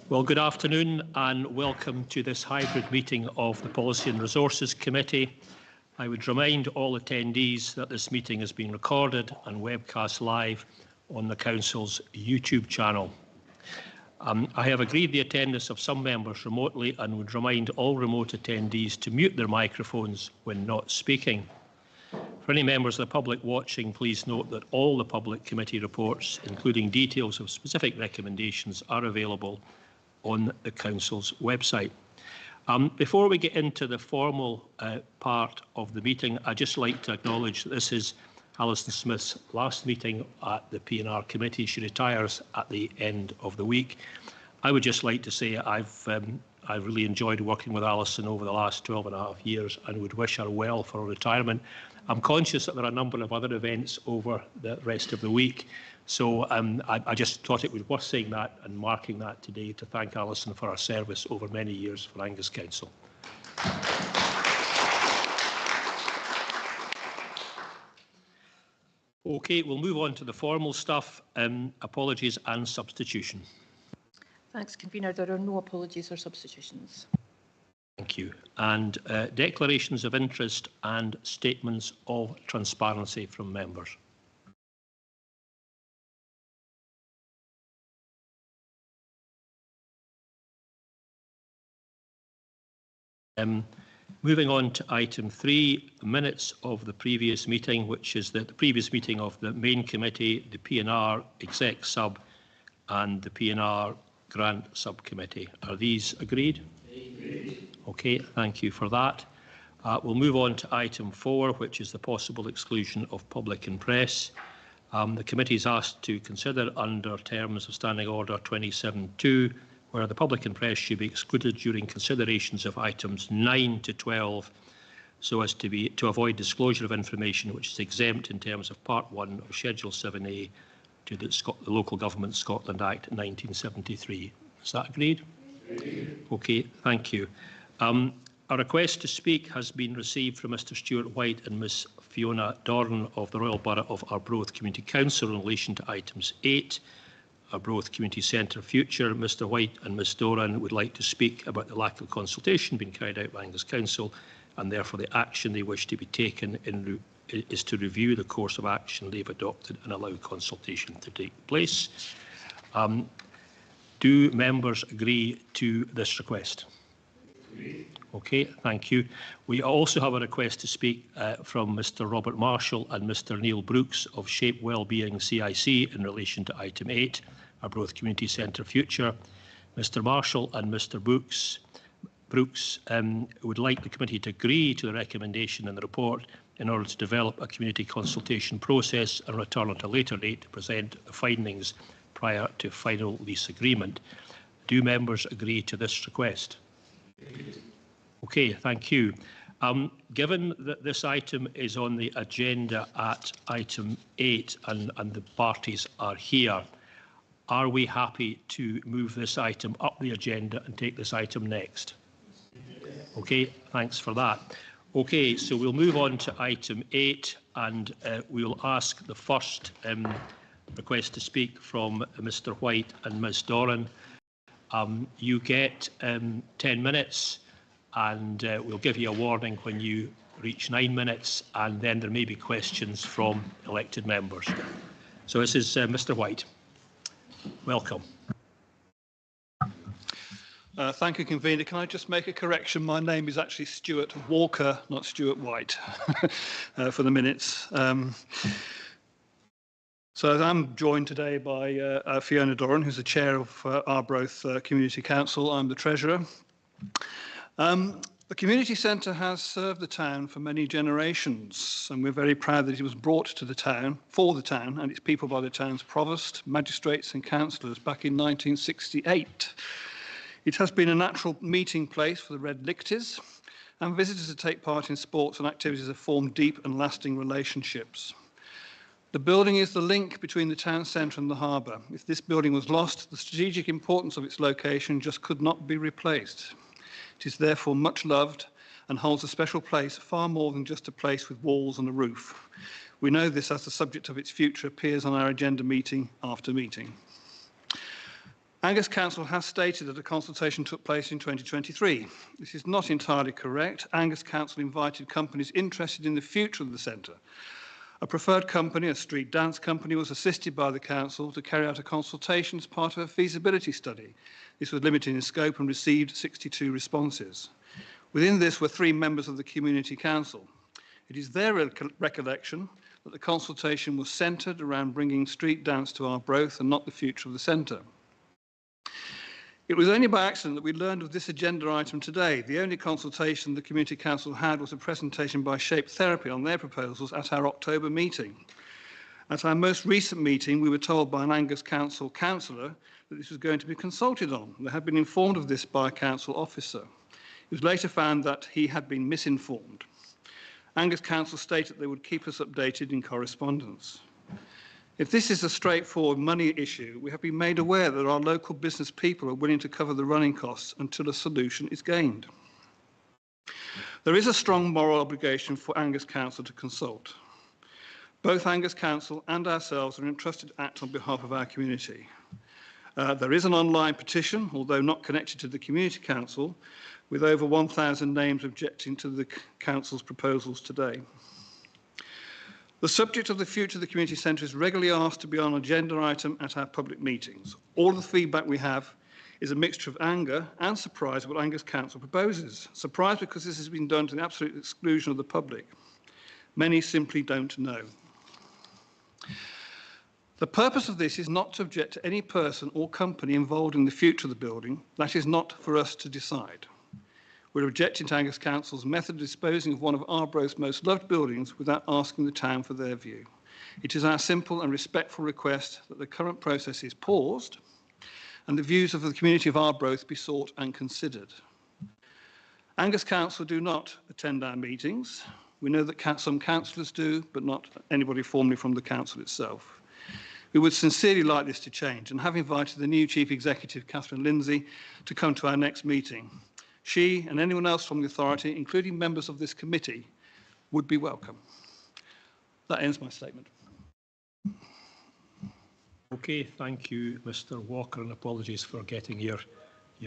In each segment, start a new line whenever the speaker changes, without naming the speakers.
Well, good afternoon and welcome to this hybrid meeting of the Policy and Resources Committee. I would remind all attendees that this meeting is being recorded and webcast live on the Council's YouTube channel. I have agreed the attendance of some members remotely and would remind all remote attendees to mute their microphones when not speaking. For any members of the public watching, please note that all the public committee reports, including details of specific recommendations, are available on the Council's website. Before we get into the formal part of the meeting, I'd just like to acknowledge that this is Alison Smith's last meeting at the P&R Committee. She retires at the end of the week. I would just like to say I've really enjoyed working with Alison over the last 12.5 years and would wish her well for her retirement. I'm conscious that there are a number of other events over the rest of the week, so I just thought it was worth saying that and marking that today to thank Alison for her service over many years for Angus Council. Okay, we'll move on to the formal stuff. Apologies and substitution.
Thanks, Convener. There are no apologies or substitutions.
Thank you. And declarations of interest and statements of transparency from members. Moving on to item 3, minutes of the previous meeting, which is the previous meeting of the main committee, the P&R exec sub and the P&R grant subcommittee. Are these agreed? Agreed. Okay, thank you for that. We'll move on to item 4, which is the possible exclusion of public and press. The committee is asked to consider under terms of Standing Order 27.2 where the public and press should be excluded during considerations of items 9 to 12 so as to avoid disclosure of information which is exempt in terms of Part 1 of Schedule 7A to the Local Government Scotland Act 1973. Is that agreed? Agreed. Okay, thank you. A request to speak has been received from Mr Stuart White and Ms Fiona Dorn of the Royal Borough of Arbroath Community Council in relation to items 8, Arbroath Community Centre Future. Mr White and Ms Doran would like to speak about the lack of consultation being carried out by Angus Council and therefore the action they wish to be taken is to review the course of action they've adopted and allow consultation to take place. Do members agree to this request? Agreed. Okay, thank you. We also have a request to speak from Mr Robert Marshall and Mr Neil Brooks of Shape Wellbeing CIC in relation to item 8, Arbroath Community Centre Future. Mr Marshall and Mr Brooks would like the committee to agree to the recommendation in the report in order to develop a community consultation process and return at a later date to present the findings prior to final lease agreement. Do members agree to this request? Okay, thank you. Given that this item is on the agenda at item 8 and the parties are here, are we happy to move this item up the agenda and take this item next? Okay, thanks for that. Okay, so we'll move on to item 8 and we'll ask the first request to speak from Mr White and Ms Doran. You get 10 minutes and we'll give you a warning when you reach 9 minutes and then there may be questions from elected members. So this is Mr White. Welcome.
Thank you, Convener. Can I just make a correction? My name is actually Stuart Walker, not Stuart White, for the minutes. So I'm joined today by Fiona Doran, who's the chair of Arbroath Community Council. I'm the treasurer. The community centre has served the town for many generations, and we're very proud that it was brought to the town, for the town and its people by the town's provost, magistrates and councillors back in 1968. It has been a natural meeting place for the Red Lichties, and visitors to take part in sports and activities have formed deep and lasting relationships. The building is the link between the town centre and the harbour. If this building was lost, the strategic importance of its location just could not be replaced. It is therefore much loved and holds a special place, far more than just a place with walls and a roof. We know this as the subject of its future appears on our agenda meeting after meeting. Angus Council has stated that a consultation took place in 2023. This is not entirely correct. Angus Council invited companies interested in the future of the centre. A preferred company, a street dance company, was assisted by the Council to carry out a consultation as part of a feasibility study. This was limited in scope and received 62 responses. Within this were 3 members of the Community Council. It is their recollection that the consultation was centred around bringing street dance to Arbroath and not the future of the centre. It was only by accident that we learned of this agenda item today. The only consultation the Community Council had was a presentation by Shape Therapy on their proposals at our October meeting. At our most recent meeting, we were told by an Angus Council councillor that this was going to be consulted on. They had been informed of this by a council officer. It was later found that he had been misinformed. Angus Council stated they would keep us updated in correspondence. If this is a straightforward money issue, we have been made aware that our local business people are willing to cover the running costs until a solution is gained. There is a strong moral obligation for Angus Council to consult. Both Angus Council and ourselves are entrusted to act on behalf of our community. There is an online petition, although not connected to the Community Council, with over 1,000 names objecting to the Council's proposals today. The subject of the future of the community centre is regularly asked to be on an agenda item at our public meetings. All of the feedback we have is a mixture of anger and surprise at what Angus Council proposes. Surprise because this has been done to the absolute exclusion of the public. Many simply don't know. The purpose of this is not to object to any person or company involved in the future of the building. That is not for us to decide. We're objecting to Angus Council's method of disposing of one of Arbroath's most loved buildings without asking the town for their view. It is our simple and respectful request that the current process is paused and the views of the community of Arbroath be sought and considered. Angus Council do not attend our meetings. We know that some councillors do, but not anybody formally from the council itself. We would sincerely like this to change and have invited the new Chief Executive, Catherine Lindsay, to come to our next meeting. She and anyone else from the authority, including members of this committee, would be welcome. That ends my statement.
Okay, thank you, Mr. Walker, and apologies for getting your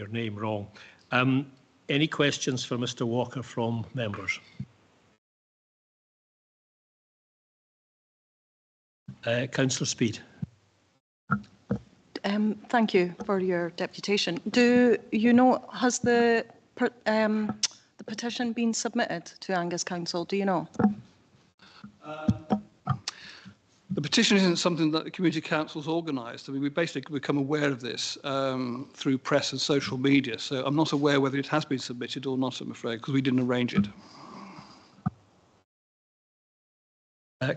name wrong. Any questions for Mr. Walker from members? Councillor Speed.
Thank you for your deputation. Do you know, has the petition been submitted to Angus Council? Do you know?
The petition isn't something that the Community Council's organised. I mean, we basically become aware of this through press and social media. So I'm not aware whether it has been submitted or not, I'm afraid, because we didn't arrange it.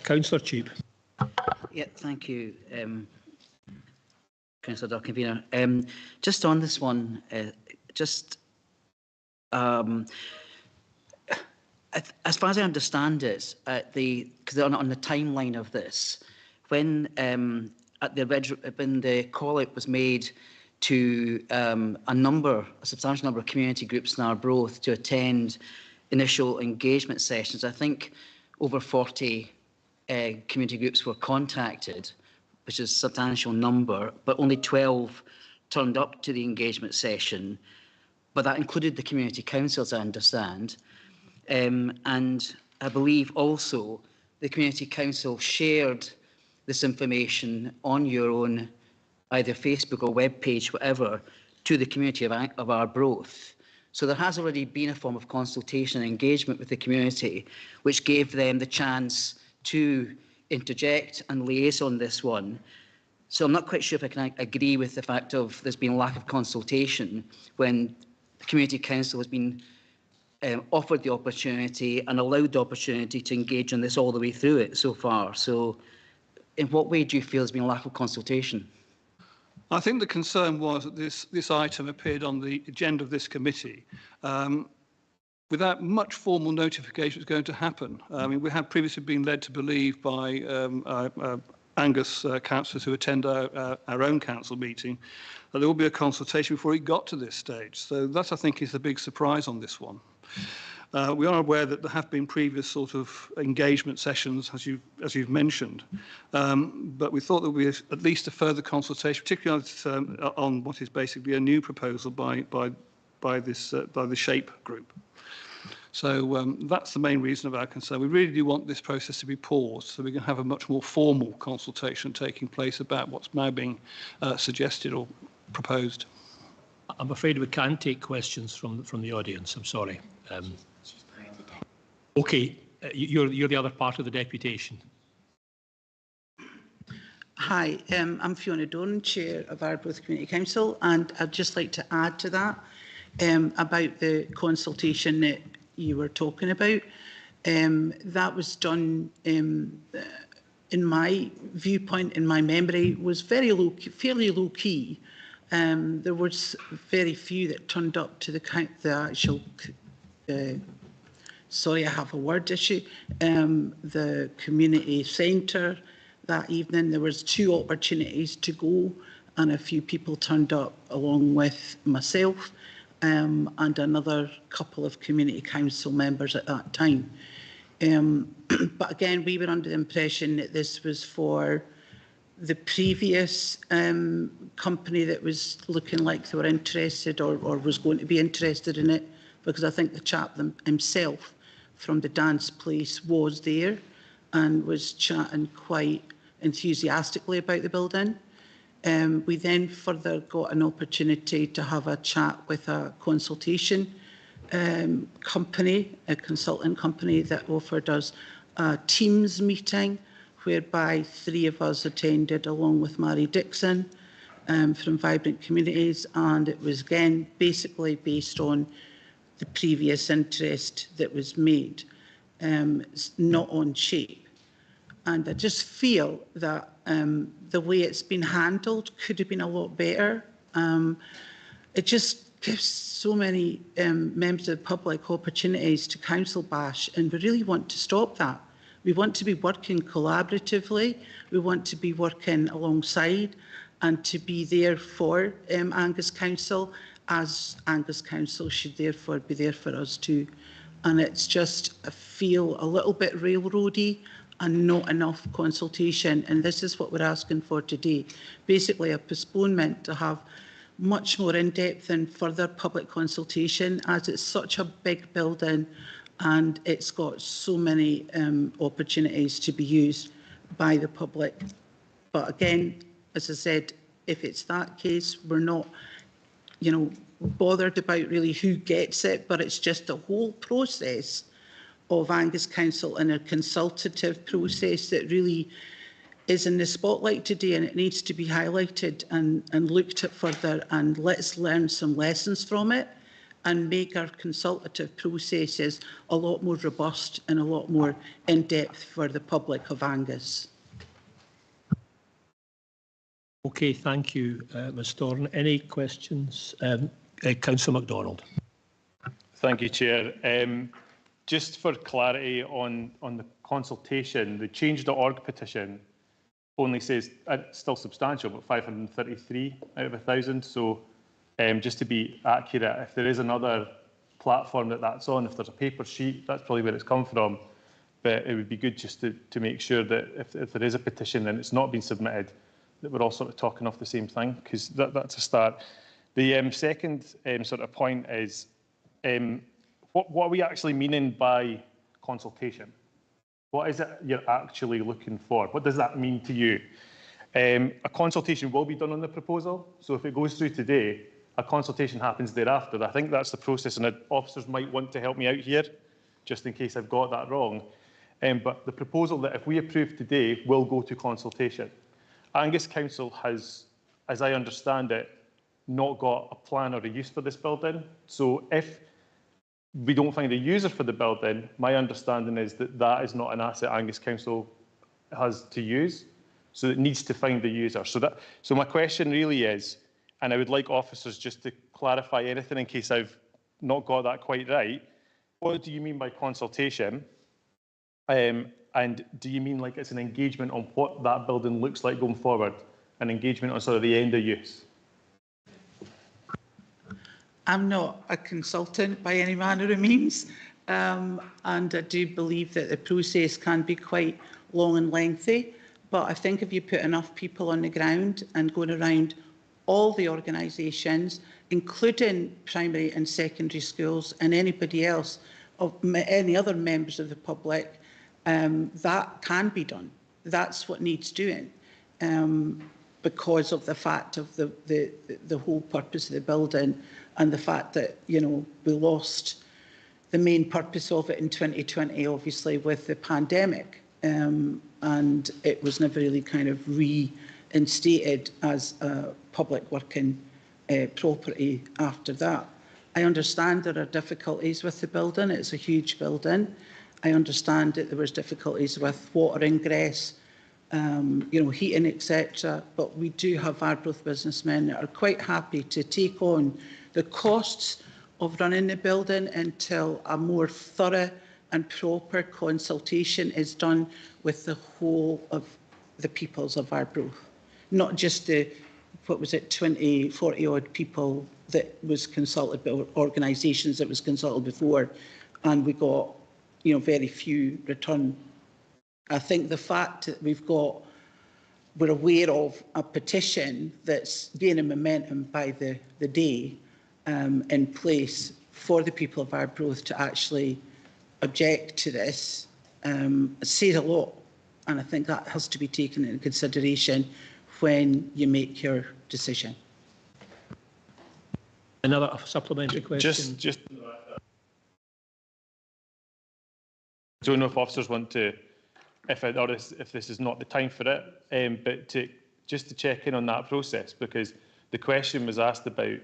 Councillor Cheap.
Yeah, thank you, Councillor Dodd, Convener. Just on this one, as far as I understand it, because on the timeline of this, when the call out was made to a substantial number of community groups in Arbroath to attend initial engagement sessions, I think over 40 community groups were contacted, which is a substantial number, but only 12 turned up to the engagement session. But that included the Community Council, as I understand. And I believe also the Community Council shared this information on your own, either Facebook or web page, whatever, to the community of Arbroath. So there has already been a form of consultation and engagement with the community, which gave them the chance to interject and liaise on this one. So I'm not quite sure if I can agree with the fact of there's been a lack of consultation when the Community Council has been offered the opportunity and allowed the opportunity to engage on this all the way through it so far. So in what way do you feel there's been a lack of consultation?
I think the concern was that this item appeared on the agenda of this committee without much formal notification was going to happen. I mean, we had previously been led to believe by Angus councillors who attend our own council meeting that there will be a consultation before it got to this stage. So that, I think, is the big surprise on this one. We are aware that there have been previous sort of engagement sessions, as you've mentioned, but we thought there would be at least a further consultation, particularly on what is basically a new proposal by the SHAPE group. So that's the main reason of our concern. We really do want this process to be paused so we can have a much more formal consultation taking place about what's now being suggested or proposed.
I'm afraid we can't take questions from the audience. I'm sorry. Okay, you're the other part of the deputation.
Hi, I'm Fiona Doran, Chair of Arbroath Community Council, and I'd just like to add to that about the consultation that you were talking about. That was done, in my viewpoint, in my memory, was fairly low key. There was very few that turned up to the actual. Sorry, I have a word issue. The community centre that evening, there was 2 opportunities to go, and a few people turned up along with myself and another couple of community council members at that time. But again, we were under the impression that this was for the previous company that was looking like they were interested or was going to be interested in it, because I think the chap himself from the dance place was there and was chatting quite enthusiastically about the building. We then further got an opportunity to have a chat with a consultation company, a consultant company that offered us a Teams meeting whereby 3 of us attended along with Mary Dixon from Vibrant Communities, and it was again basically based on the previous interest that was made, not on SHAPE. And I just feel that the way it's been handled could have been a lot better. It just gives so many members of the public opportunities to council bash, and we really want to stop that. We want to be working collaboratively, we want to be working alongside and to be there for Angus Council, as Angus Council should therefore be there for us too. And it's just, I feel a little bit railroady and not enough consultation. And this is what we're asking for today. Basically a postponement to have much more in-depth and further public consultation, as it's such a big building and it's got so many opportunities to be used by the public. But again, as I said, if it's that case, we're not, bothered about really who gets it, but it's just the whole process of Angus Council and a consultative process that really is in the spotlight today, and it needs to be highlighted and looked at further, and let's learn some lessons from it and make our consultative processes a lot more robust and a lot more in-depth for the public of Angus.
Okay, thank you, Ms Doran. Any questions? Councillor MacDonald.
Thank you, Chair. Just for clarity on the consultation, the change.org petition only says, it's still substantial, but 533 out of 1,000. So just to be accurate, if there is another platform that's on, if there's a paper sheet, that's probably where it's come from. But it would be good just to make sure that if there is a petition and it's not been submitted, that we're all sort of talking off the same thing, because that's a start. The second sort of point is, what are we actually meaning by consultation? What is it you're actually looking for? What does that mean to you? A consultation will be done on the proposal. So if it goes through today, a consultation happens thereafter. I think that's the process, and officers might want to help me out here, just in case I've got that wrong. But the proposal that if we approve today will go to consultation. Angus Council has, as I understand it, not got a plan or a use for this building. So if we don't find a user for the building, my understanding is that that is not an asset Angus Council has to use. So it needs to find the user. So my question really is, and I would like officers just to clarify anything in case I've not got that quite right, what do you mean by consultation? And do you mean like it's an engagement on what that building looks like going forward, an engagement on sort of the end of use?
I'm not a consultant by any manner of means. and I do believe that the process can be quite long and lengthy. But I think if you put enough people on the ground and going around all the organisations, including primary and secondary schools and anybody else, of any other members of the public, that can be done. That's what needs doing, because of the fact of the whole purpose of the building and the fact that, you know, we lost the main purpose of it in 2020, obviously, with the pandemic. And it was never really kind of reinstated as a public working property after that. I understand there are difficulties with the building. It's a huge building. I understand that there was difficulties with water ingress, you know, heating, etc. But we do have Arbroath businessmen that are quite happy to take on the costs of running the building until a more thorough and proper consultation is done with the whole of the peoples of Arbroath, not just the, what was it, 20, 40 odd people that was consulted, or organisations that was consulted before, and we got, you know, very few return. I think the fact that we're aware of a petition that's gaining momentum by the day in place for the people of Arbroath to actually object to this says a lot, and I think that has to be taken into consideration when you make your decision.
Another supplementary question?
Just I don't know if officers want to, if this is not the time for it, but just to check in on that process, because the question was asked about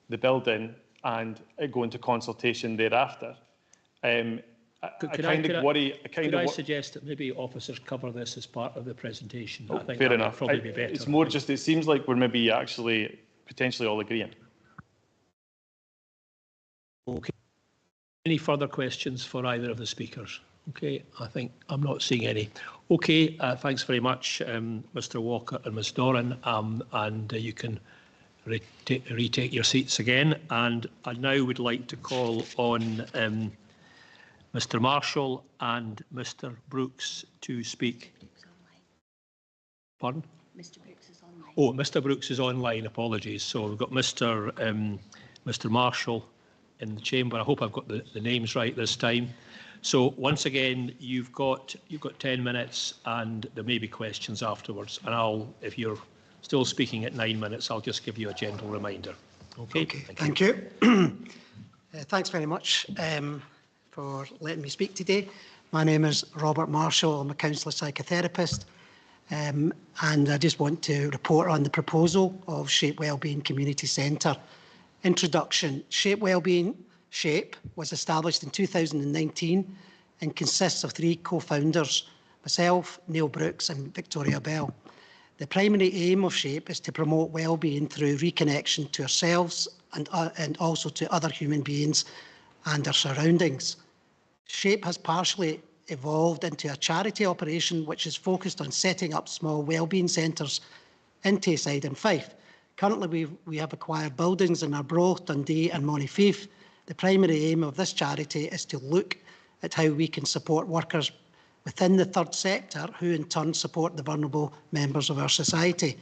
the building and it going to consultation thereafter. I
suggest that maybe officers cover this as part of the presentation? I think
fair enough.
Would probably be better.
It's more just, it seems like we're maybe actually potentially all agreeing.
Okay. Any further questions for either of the speakers? Okay, I think I'm not seeing any. Okay, thanks very much, Mr. Walker and Ms. Doran, and you can retake your seats again. And I now would like to call on Mr. Marshall and Mr. Brooks to speak. Pardon?
Mr. Brooks is online.
Oh, Mr. Brooks is online. Apologies. So we've got Mr. Marshall in the chamber. I hope I've got the names right this time. So once again, you've got 10 minutes, and there may be questions afterwards. And if you're still speaking at 9 minutes, I'll just give you a gentle reminder. Okay.
Thank you. Thanks very much for letting me speak today. My name is Robert Marshall. I'm a counsellor psychotherapist, and I just want to report on the proposal of Shape Wellbeing Community Centre. Introduction. Shape Wellbeing was established in 2019 and consists of 3 co-founders, myself, Neil Brooks and Victoria Bell. The primary aim of Shape is to promote wellbeing through reconnection to ourselves and also to other human beings and our surroundings. Shape has partially evolved into a charity operation which is focused on setting up small wellbeing centres in Tayside and Fife. Currently, we have acquired buildings in Arbroath, Dundee and Montefife. The primary aim of this charity is to look at how we can support workers within the third sector who in turn support the vulnerable members of our society.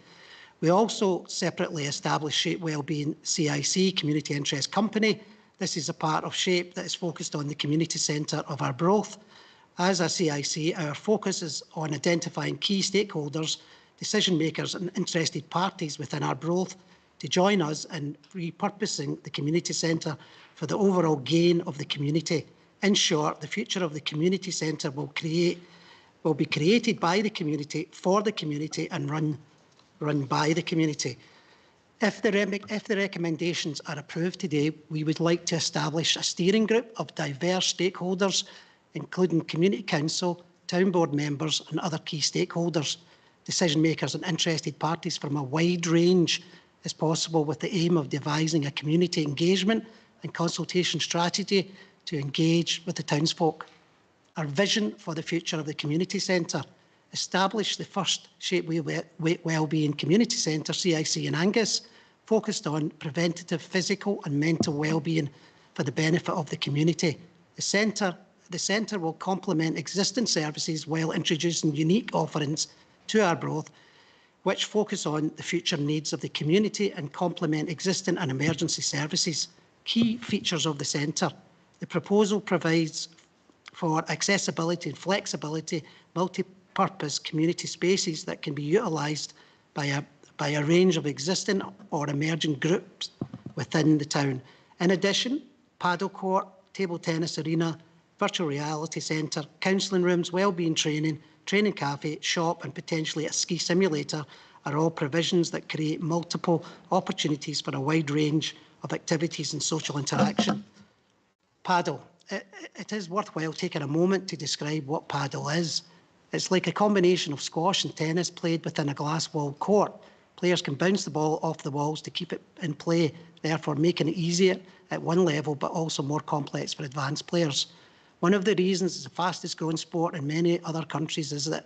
We also separately established Shape Wellbeing CIC, Community Interest Company. This is a part of Shape that is focused on the community centre of Arbroath. As a CIC, our focus is on identifying key stakeholders, decision makers and interested parties within Arbroath to join us in repurposing the community centre for the overall gain of the community. In short, the future of the community centre will be created by the community, for the community and run by the community. If the recommendations are approved today, we would like to establish a steering group of diverse stakeholders, including Community Council, Town Board members and other key stakeholders, decision makers and interested parties from a wide range as possible, with the aim of devising a community engagement and consultation strategy to engage with the townsfolk. Our vision for the future of the community centre: establish the first Shape Wellbeing Community Centre, CIC in Angus, focused on preventative physical and mental wellbeing for the benefit of the community. The centre will complement existing services while introducing unique offerings to Arbroath, which focus on the future needs of the community and complement existing and emergency services. Key features of the centre. The proposal provides for accessibility and flexibility, multi-purpose community spaces that can be utilised by a range of existing or emerging groups within the town. In addition, paddle court, table tennis arena, virtual reality centre, counselling rooms, wellbeing training, training cafe, shop and potentially a ski simulator are all provisions that create multiple opportunities for a wide range of activities and social interaction. Paddle. It is worthwhile taking a moment to describe what paddle is. It's like a combination of squash and tennis played within a glass-walled court. Players can bounce the ball off the walls to keep it in play, therefore making it easier at one level but also more complex for advanced players. One of the reasons it's the fastest growing sport in many other countries is that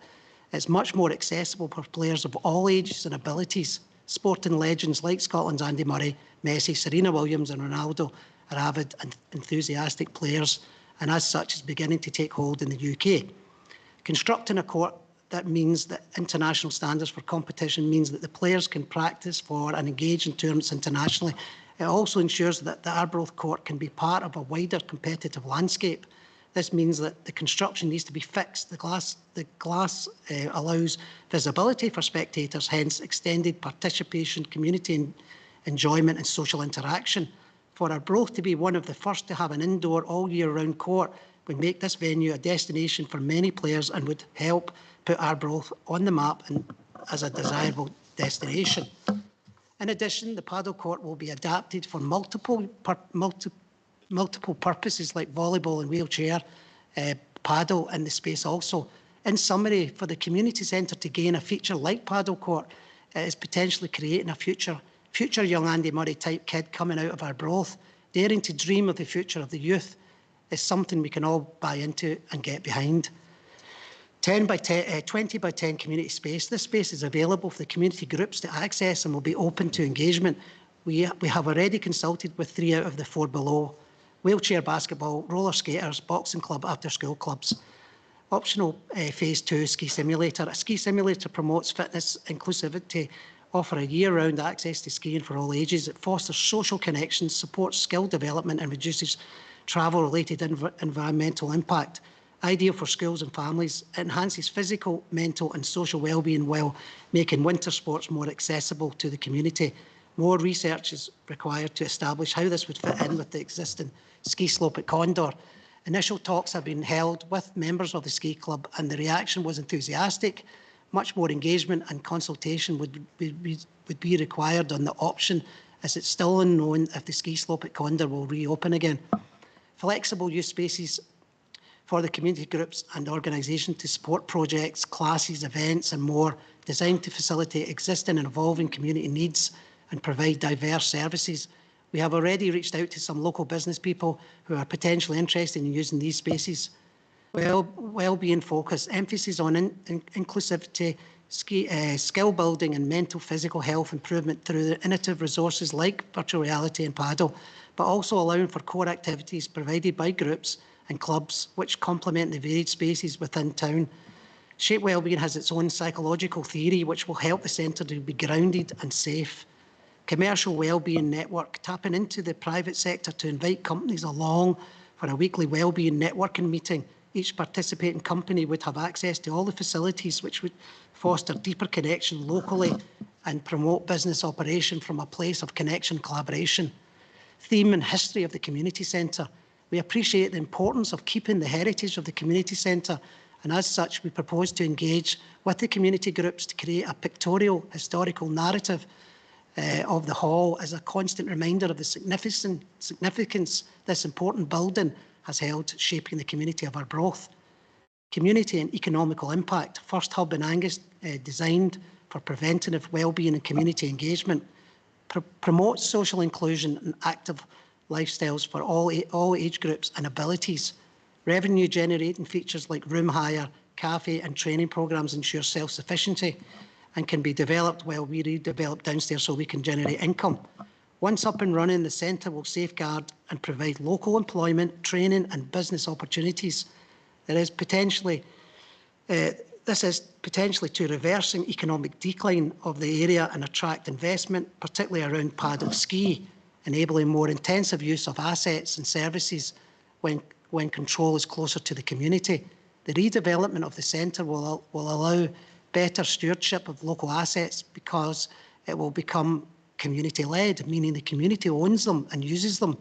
it's much more accessible for players of all ages and abilities. Sporting legends like Scotland's Andy Murray, Messi, Serena Williams and Ronaldo are avid and enthusiastic players, and as such is beginning to take hold in the UK. Constructing a court that means that international standards for competition means that the players can practice for and engage in tournaments internationally. It also ensures that the Arbroath court can be part of a wider competitive landscape. This means that the construction needs to be fixed. The glass allows visibility for spectators, hence extended participation, community enjoyment and social interaction. For Arbroath to be one of the first to have an indoor all-year-round court would make this venue a destination for many players and would help put Arbroath on the map and as a desirable destination. In addition, the paddle court will be adapted for multiple purposes like volleyball and wheelchair paddle in the space also. In summary, for the community centre to gain a feature like paddle court, it is potentially creating a future young Andy Murray type kid coming out of Arbroath, daring to dream of the future of the youth is something we can all buy into and get behind. 20 by 10 community space. This space is available for the community groups to access and will be open to engagement. We have already consulted with 3 out of the 4 below. Wheelchair basketball, roller skaters, boxing club, after school clubs. Optional phase 2 ski simulator. A ski simulator promotes fitness, inclusivity, offer a year-round access to skiing for all ages. It fosters social connections, supports skill development and reduces travel-related environmental impact. Ideal for schools and families, it enhances physical, mental and social well-being while making winter sports more accessible to the community. More research is required to establish how this would fit in with the existing ski slope at Condor. Initial talks have been held with members of the ski club and the reaction was enthusiastic. Much more engagement and consultation would be required on the option, as it's still unknown if the ski slope at Condor will reopen again. Flexible use spaces for the community groups and organisations to support projects, classes, events and more, designed to facilitate existing and evolving community needs and provide diverse services. We have already reached out to some local business people who are potentially interested in using these spaces. Well-being focus, emphasis on inclusivity, skill building and mental physical health improvement through the innovative resources like virtual reality and paddle, but also allowing for core activities provided by groups and clubs which complement the varied spaces within town. Shape Wellbeing has its own psychological theory which will help the centre to be grounded and safe. Commercial wellbeing network, tapping into the private sector to invite companies along for a weekly wellbeing networking meeting. Each participating company would have access to all the facilities which would foster deeper connection locally and promote business operation from a place of connection and collaboration. Theme and history of the community centre. We appreciate the importance of keeping the heritage of the community centre, and as such we propose to engage with the community groups to create a pictorial historical narrative of the hall as a constant reminder of the significance this important building has held shaping the community of Arbroath. Community and economical impact. First hub in Angus designed for preventative wellbeing and community engagement. Promotes social inclusion and active lifestyles for all age groups and abilities. Revenue generating features like room hire, cafe and training programmes ensure self-sufficiency and can be developed while we redevelop downstairs so we can generate income. Once up and running, the centre will safeguard and provide local employment, training and business opportunities. This is potentially to reversing economic decline of the area and attract investment, particularly around paddock ski, enabling more intensive use of assets and services when control is closer to the community. The redevelopment of the centre will allow better stewardship of local assets because it will become community-led, meaning the community owns them and uses them.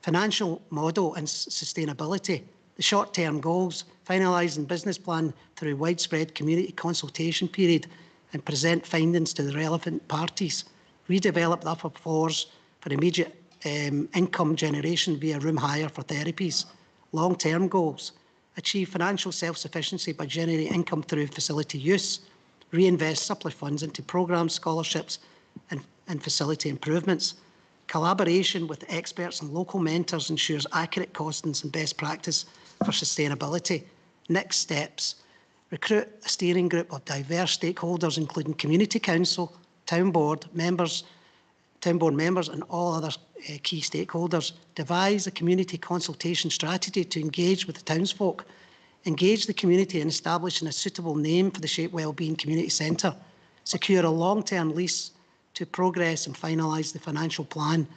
Financial model and sustainability. The short-term goals, finalising business plan through widespread community consultation period and present findings to the relevant parties. Redevelop the upper floors for immediate income generation via room hire for therapies. Long-term goals, achieve financial self-sufficiency by generating income through facility use. Reinvest surplus funds into programmes, scholarships and facility improvements. Collaboration with experts and local mentors ensures accurate costings and best practice for sustainability. Next steps, recruit a steering group of diverse stakeholders, including community council, town board members and all other key stakeholders. Devise a community consultation strategy to engage with the townsfolk. Engage the community in establishing a suitable name for the Shape Wellbeing Community Centre. Secure a long-term lease to progress and finalise the financial plan.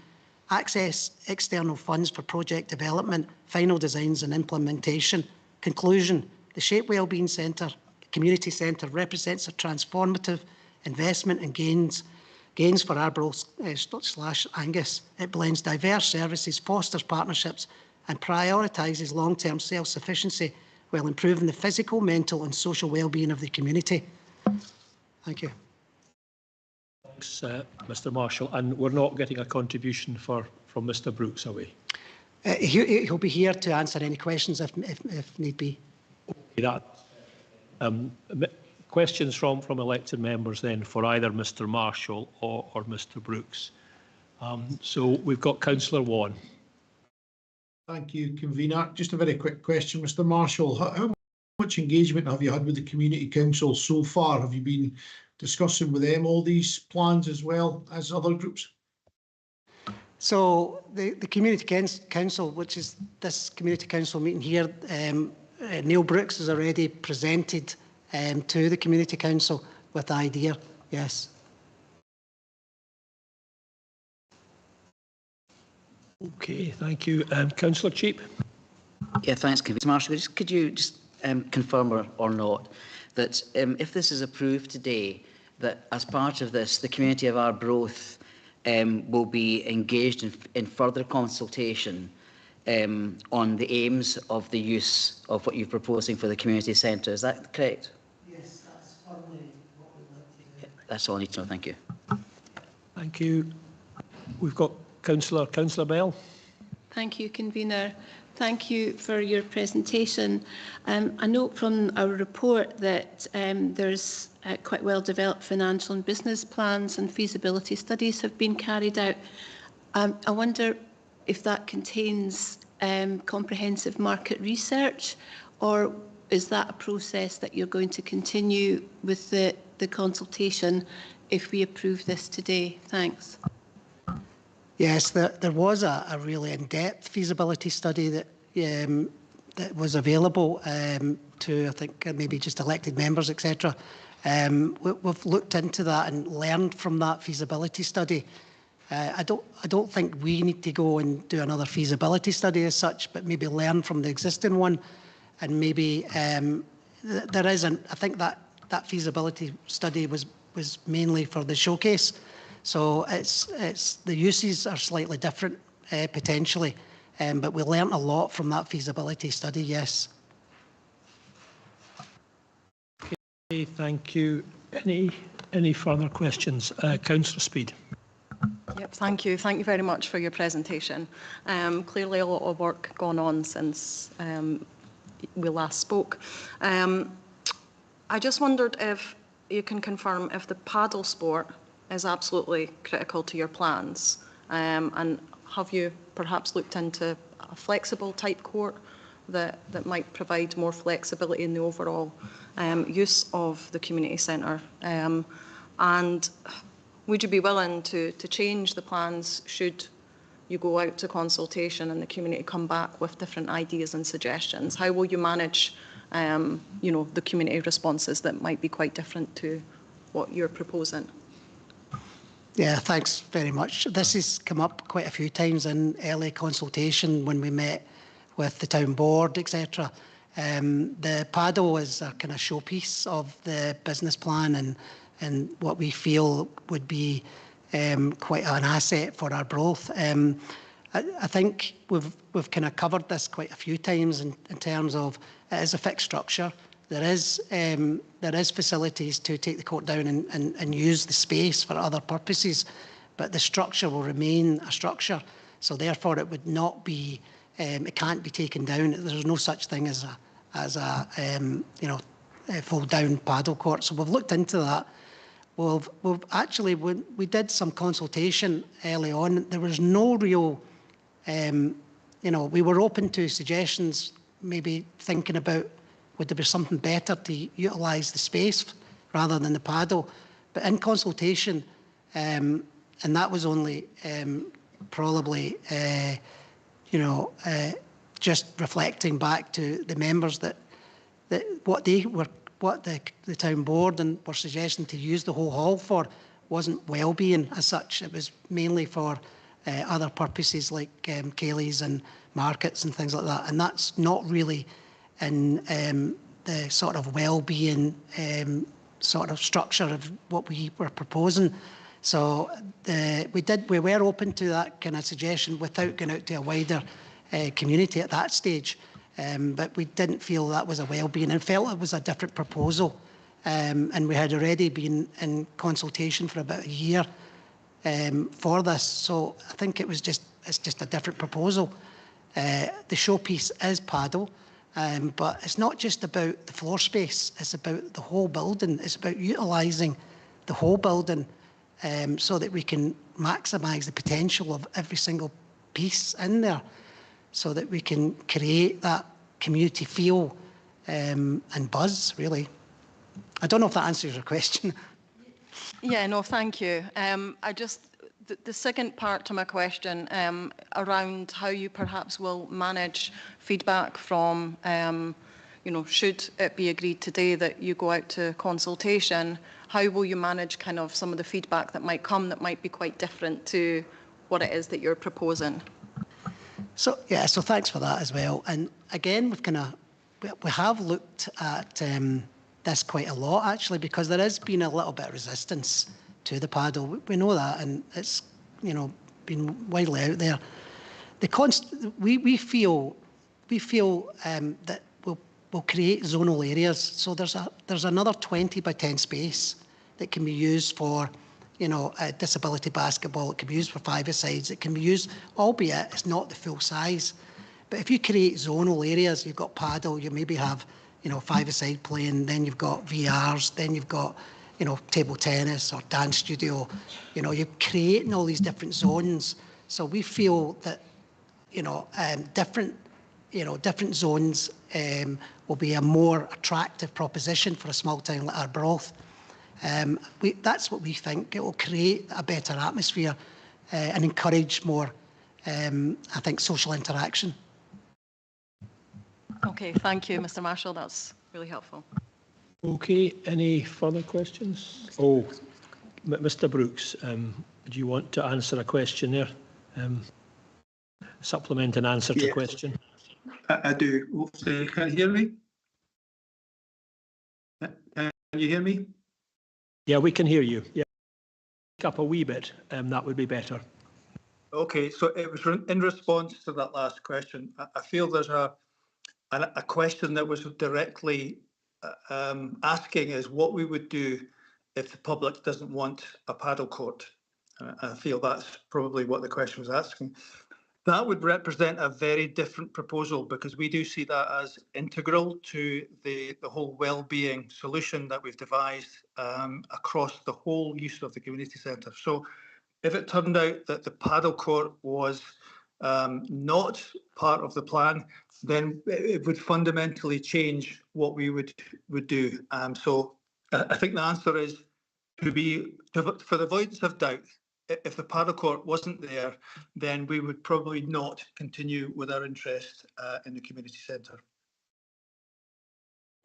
Access external funds for project development, final designs and implementation. Conclusion, the Shape Wellbeing Centre, Community Centre represents a transformative investment and gains for Arbroath/Angus. It blends diverse services, fosters partnerships and prioritises long-term self-sufficiency while improving the physical, mental and social well-being of the community. Thank you.
Thanks, Mr Marshall. And we're not getting a contribution from Mr Brooks, are we?
He'll be here to answer any questions if need be.
Okay, questions from elected members then for either Mr Marshall or Mr Brooks. So we've got Councillor Vaughan.
Thank you, Convener. Just a very quick question, Mr Marshall. How much engagement have you had with the Community Council so far? Have you been discussing with them all these plans as well as other groups?
So the Community Council, which is this Community Council meeting here, Neil Brooks has already presented to the Community Council with the idea, yes.
Okay, thank you. Councillor Cheap.
Yeah, thanks, Marshall. Could you just confirm or not that if this is approved today, that as part of this, the community of Arbroath will be engaged in further consultation on the aims of the use of what you're proposing for the community centre. Is that correct?
Yes, that's firmly what we'd like to do.
That's all I need to know. Thank you.
Thank you. We've got Councillor Bell.
Thank you, Convener. Thank you for your presentation. I note from our report that there's quite well developed financial and business plans and feasibility studies have been carried out. I wonder if that contains comprehensive market research, or is that a process that you're going to continue with the consultation if we approve this today? Thanks.
Yes, there was a really in-depth feasibility study that was available to, I think, maybe just elected members, etc. We've looked into that and learned from that feasibility study. I don't think we need to go and do another feasibility study as such, but maybe learn from the existing one, and maybe there is I think that feasibility study was mainly for the showcase. So it's the uses are slightly different potentially, but we learnt a lot from that feasibility study. Yes.
Okay, thank you. Any further questions? Councillor Speed.
Yep, thank you. Thank you very much for your presentation. Clearly a lot of work gone on since we last spoke. I just wondered if you can confirm if the paddle sport is absolutely critical to your plans, and have you perhaps looked into a flexible type court that might provide more flexibility in the overall use of the community centre? And would you be willing to change the plans should you go out to consultation and the community come back with different ideas and suggestions? How will you manage, you know, the community responses that might be quite different to what you're proposing?
Yeah, thanks very much. This has come up quite a few times in early consultation when we met with the town board, etc. The paddle is a kind of showpiece of the business plan and what we feel would be quite an asset for our growth. I think we've kind of covered this quite a few times in terms of it is a fixed structure. There is facilities to take the court down and use the space for other purposes, but the structure will remain a structure. So therefore, it would not be, it can't be taken down. There's no such thing as a you know, a full down paddle court. So we've looked into that. We've actually, when we did some consultation early on, there was no real, you know, we were open to suggestions, maybe thinking about would there be something better to utilise the space rather than the paddle. But in consultation, and that was only probably, you know, just reflecting back to the members that what the town board and were suggesting to use the whole hall for wasn't well-being as such. It was mainly for other purposes like ceilidhs and markets and things like that. And that's not really in the sort of well-being sort of structure of what we were proposing. So we were open to that kind of suggestion without going out to a wider community at that stage. But we didn't feel that was a well-being and felt it was a different proposal. And we had already been in consultation for about a year for this. So I think it's just a different proposal. The showpiece is paddle, but it's not just about the floor space, it's about the whole building. It's about utilising the whole building so that we can maximise the potential of every single piece in there, so that we can create that community feel and buzz, really. I don't know if that answers your question.
Yeah, no, thank you. The second part to my question around how you perhaps will manage feedback from, you know, should it be agreed today that you go out to consultation, how will you manage kind of some of the feedback that might come that might be quite different to what it is that you're proposing?
So yeah, so thanks for that as well. And again, we have looked at this quite a lot actually, because there has been a little bit of resistance to the paddle. We know that, and it's, you know, been widely out there. We feel that we'll create zonal areas. So there's another 20 by 10 space that can be used for, you know, disability basketball. It can be used for five-a-sides. It can be used, albeit it's not the full size. But if you create zonal areas, you've got paddle, you maybe have, you know, five-a-side playing, then you've got VRs, then you've got, you know, table tennis or dance studio. You know, you're creating all these different zones. So we feel that, you know, different zones will be a more attractive proposition for a small town like Arbroath. That's what we think. It will create a better atmosphere and encourage more, I think, social interaction.
Okay, thank you, Mr. Marshall. That's really helpful.
Okay, any further questions? Oh, Mr. Brooks, do you want to answer a question there? Supplement and answer to a question.
I do. Hopefully, can you hear me? Can you hear me?
Yeah, we can hear you. Yeah, up a wee bit. That would be better.
Okay, so it was in response to that last question. I feel there's a question that was directly asking is what we would do if the public doesn't want a paddle court. I feel that's probably what the question was asking. That would represent a very different proposal, because we do see that as integral to the whole well-being solution that we've devised across the whole use of the community centre. So if it turned out that the paddle court was not part of the plan, then it would fundamentally change what we would do. So I think the answer is for the avoidance of doubt, if the paracourt wasn't there, then we would probably not continue with our interest in the community centre.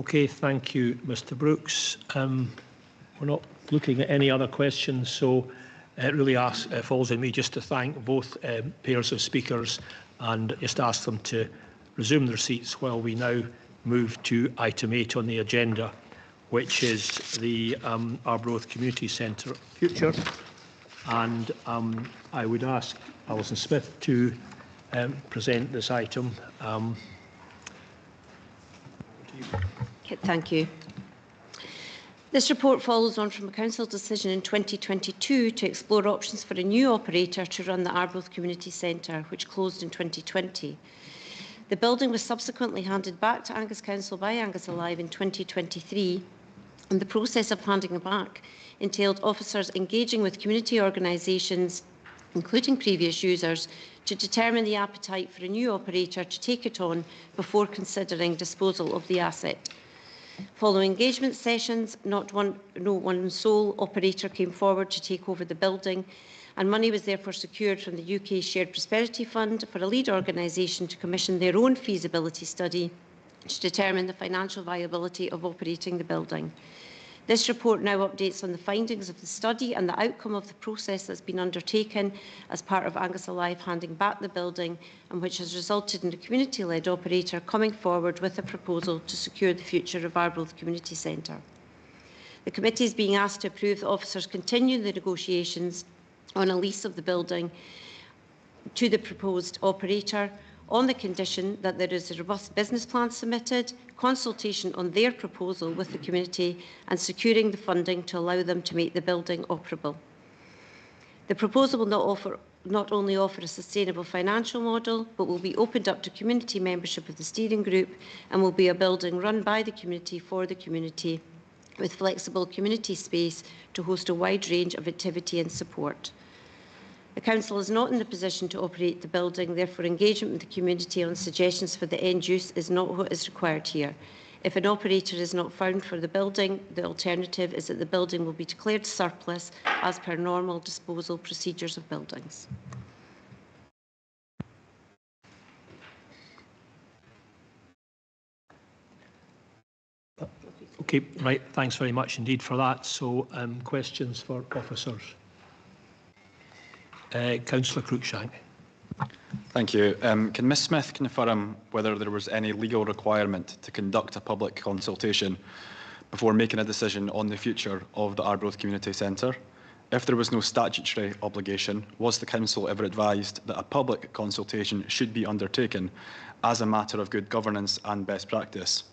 Okay, thank you, Mr. Brooks. We're not looking at any other questions, so it really falls on me just to thank both pairs of speakers and just ask them to resume their seats while we now move to item 8 on the agenda, which is the Arbroath Community Centre future. And I would ask Alison Smith to present this item.
Okay, thank you. This report follows on from a council decision in 2022 to explore options for a new operator to run the Arbroath Community Centre, which closed in 2020. The building was subsequently handed back to Angus Council by Angus Alive in 2023, and the process of handing it back entailed officers engaging with community organisations, including previous users, to determine the appetite for a new operator to take it on before considering disposal of the asset. Following engagement sessions, no one sole operator came forward to take over the building, and money was therefore secured from the UK Shared Prosperity Fund for a lead organisation to commission their own feasibility study to determine the financial viability of operating the building. This report now updates on the findings of the study and the outcome of the process that's been undertaken as part of Angus Alive handing back the building, and which has resulted in a community-led operator coming forward with a proposal to secure the future of Arbroath Community Centre. The committee is being asked to approve that officers continue the negotiations on a lease of the building to the proposed operator, on the condition that there is a robust business plan submitted, consultation on their proposal with the community, and securing the funding to allow them to make the building operable. The proposal will not only offer a sustainable financial model, but will be opened up to community membership of the steering group, and will be a building run by the community for the community, with flexible community space to host a wide range of activity and support. The Council is not in the position to operate the building, therefore engagement with the community on suggestions for the end use is not what is required here. If an operator is not found for the building, the alternative is that the building will be declared surplus as per normal disposal procedures of buildings.
Okay, right. Thanks very much indeed for that. So, questions for officers? Councillor Cruikshank.
Thank you. Can Ms Smith confirm whether there was any legal requirement to conduct a public consultation before making a decision on the future of the Arbroath Community Centre? If there was no statutory obligation, was the Council ever advised that a public consultation should be undertaken as a matter of good governance and best practice,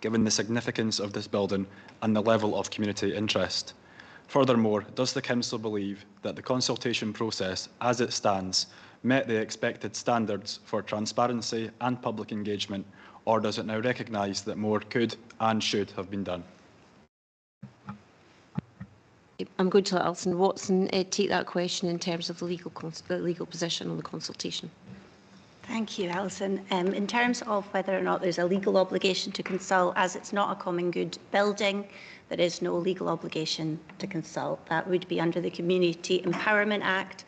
given the significance of this building and the level of community interest? Furthermore, does the Council believe that the consultation process, as it stands, met the expected standards for transparency and public engagement, or does it now recognise that more could and should have been done?
I'm going to let Alison Watson take that question in terms of the legal position on the consultation.
Thank you, Alison. In terms of whether or not there's a legal obligation to consult, as it's not a common good building, there is no legal obligation to consult. That would be under the Community Empowerment Act.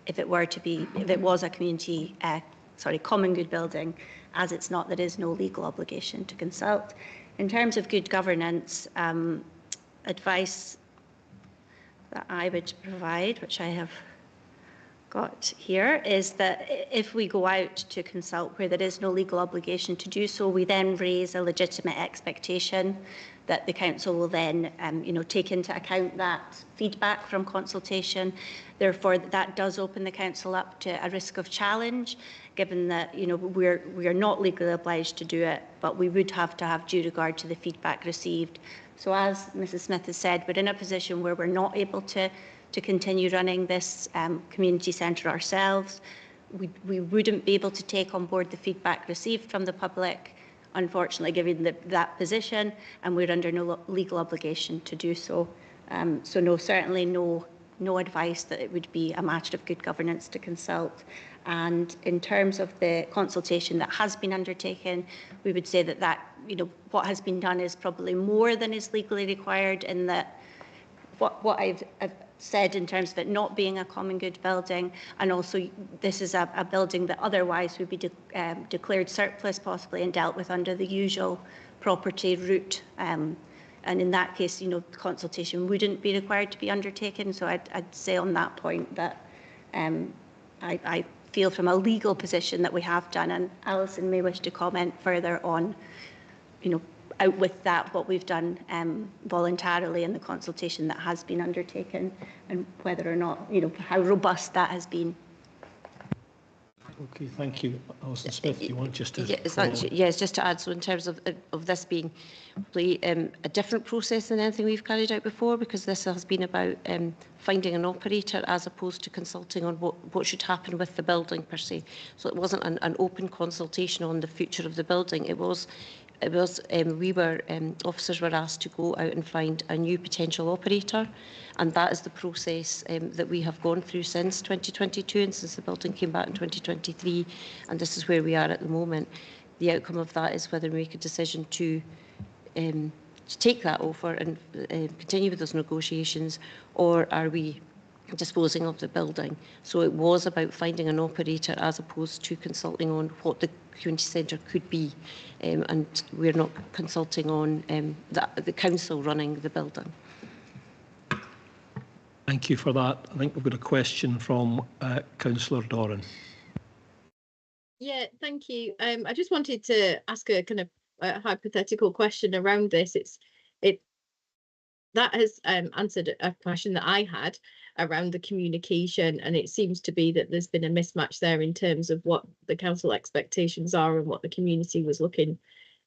If it was a common good building, as it's not, there is no legal obligation to consult. In terms of good governance, advice that I would provide, which I have got here, is that if we go out to consult where there is no legal obligation to do so, we then raise a legitimate expectation that the Council will then take into account that feedback from consultation. Therefore, that does open the Council up to a risk of challenge, given that we are not legally obliged to do it, but we would have to have due regard to the feedback received. So as Mrs Smith has said, we're in a position where we're not able to continue running this community centre ourselves. We wouldn't be able to take on board the feedback received from the public, unfortunately, given that position, and we're under no legal obligation to do so. So no, certainly no advice that it would be a matter of good governance to consult. And in terms of the consultation that has been undertaken, we would say that what has been done is probably more than is legally required, in that what I've said in terms of it not being a common good building, and also this is a building that otherwise would be declared surplus possibly and dealt with under the usual property route. And in that case, consultation wouldn't be required to be undertaken. So I'd say on that point that I feel from a legal position that we have done, and Alison may wish to comment further on, out with that, what we've done voluntarily in the consultation that has been undertaken, and whether or not, how robust that has been.
Okay, thank you. Alison Smith, you want just to...
Yes, just to add, so in terms of this being probably a different process than anything we've carried out before, because this has been about finding an operator as opposed to consulting on what should happen with the building per se. So it wasn't an open consultation on the future of the building. Officers were asked to go out and find a new potential operator, and that is the process that we have gone through since 2022 and since the building came back in 2023, and this is where we are at the moment. The outcome of that is whether we make a decision to take that offer and continue with those negotiations, or are we disposing of the building. So it was about finding an operator as opposed to consulting on what the community centre could be, and we're not consulting on the council running the building.
Thank you for that. I think we've got a question from Councillor Doran.
Yeah, thank you. I just wanted to ask a kind of hypothetical question around this. That has answered a question that I had around the communication, and it seems to be that there's been a mismatch there in terms of what the council expectations are and what the community was looking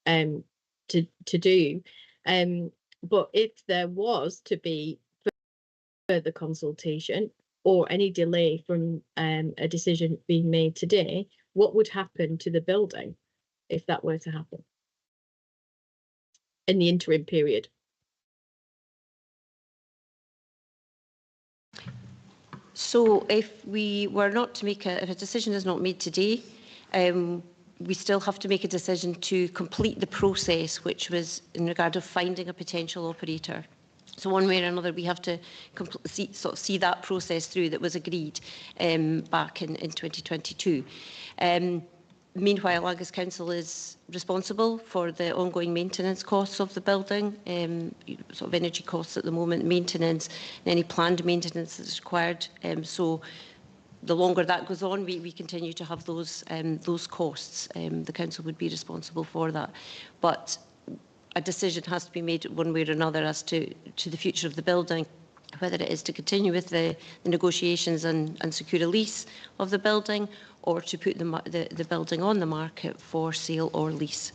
to do. But if there was to be further consultation or any delay from a decision being made today, what would happen to the building if that were to happen in the interim period?
So if we were not to make if a decision is not made today, we still have to make a decision to complete the process, which was in regard of finding a potential operator. So one way or another, we have to see that process through that was agreed back in 2022. Meanwhile, Angus Council is responsible for the ongoing maintenance costs of the building, sort of energy costs at the moment, maintenance, and any planned maintenance that's required. So the longer that goes on, we continue to have those costs. The council would be responsible for that. But a decision has to be made one way or another as to the future of the building, whether it is to continue with the negotiations and secure a lease of the building, or to put the building on the market for sale or lease.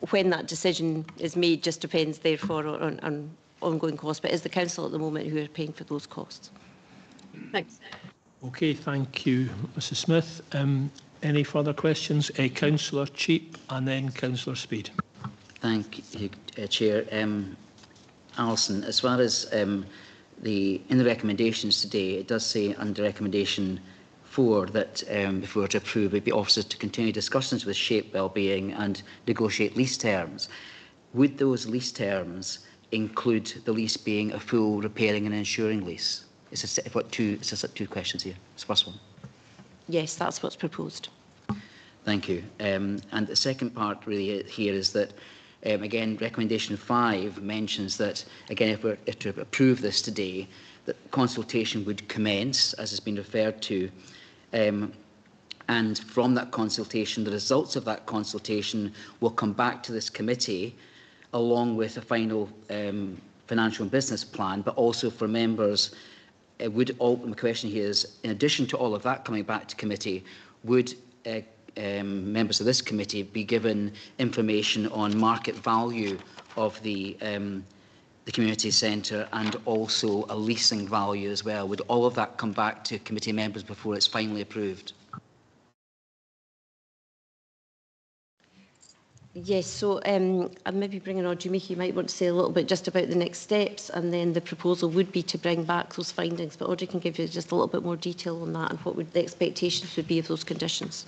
When that decision is made just depends, therefore, on ongoing costs, but it's the council at the moment who are paying for those costs.
Thanks.
Okay, thank you, Mrs Smith. Any further questions? Councillor Cheap and then Councillor Speed.
Thank you, Chair. Alison, as far as in the recommendations today, it does say under recommendation 4 that if we were to approve, it would be officers to continue discussions with Shape Wellbeing and negotiate lease terms. Would those lease terms include the lease being a full repairing and insuring lease? I've got two questions here. It's the first one.
Yes, that's what's proposed.
Thank you. And the second part really here is that, again, recommendation 5 mentions that, again, if we're to approve this today, that consultation would commence, as has been referred to, and from that consultation, the results of that consultation will come back to this committee along with a final financial and business plan, but also for members, my question here is, in addition to all of that coming back to committee, would members of this committee be given information on market value of the community centre and also a leasing value as well? Would all of that come back to committee members before it's finally approved?
Yes, so I'm maybe bringing on Jamie, you might want to say a little bit just about the next steps, and then the proposal would be to bring back those findings, but Audrey can give you just a little bit more detail on that and what would the expectations would be of those conditions.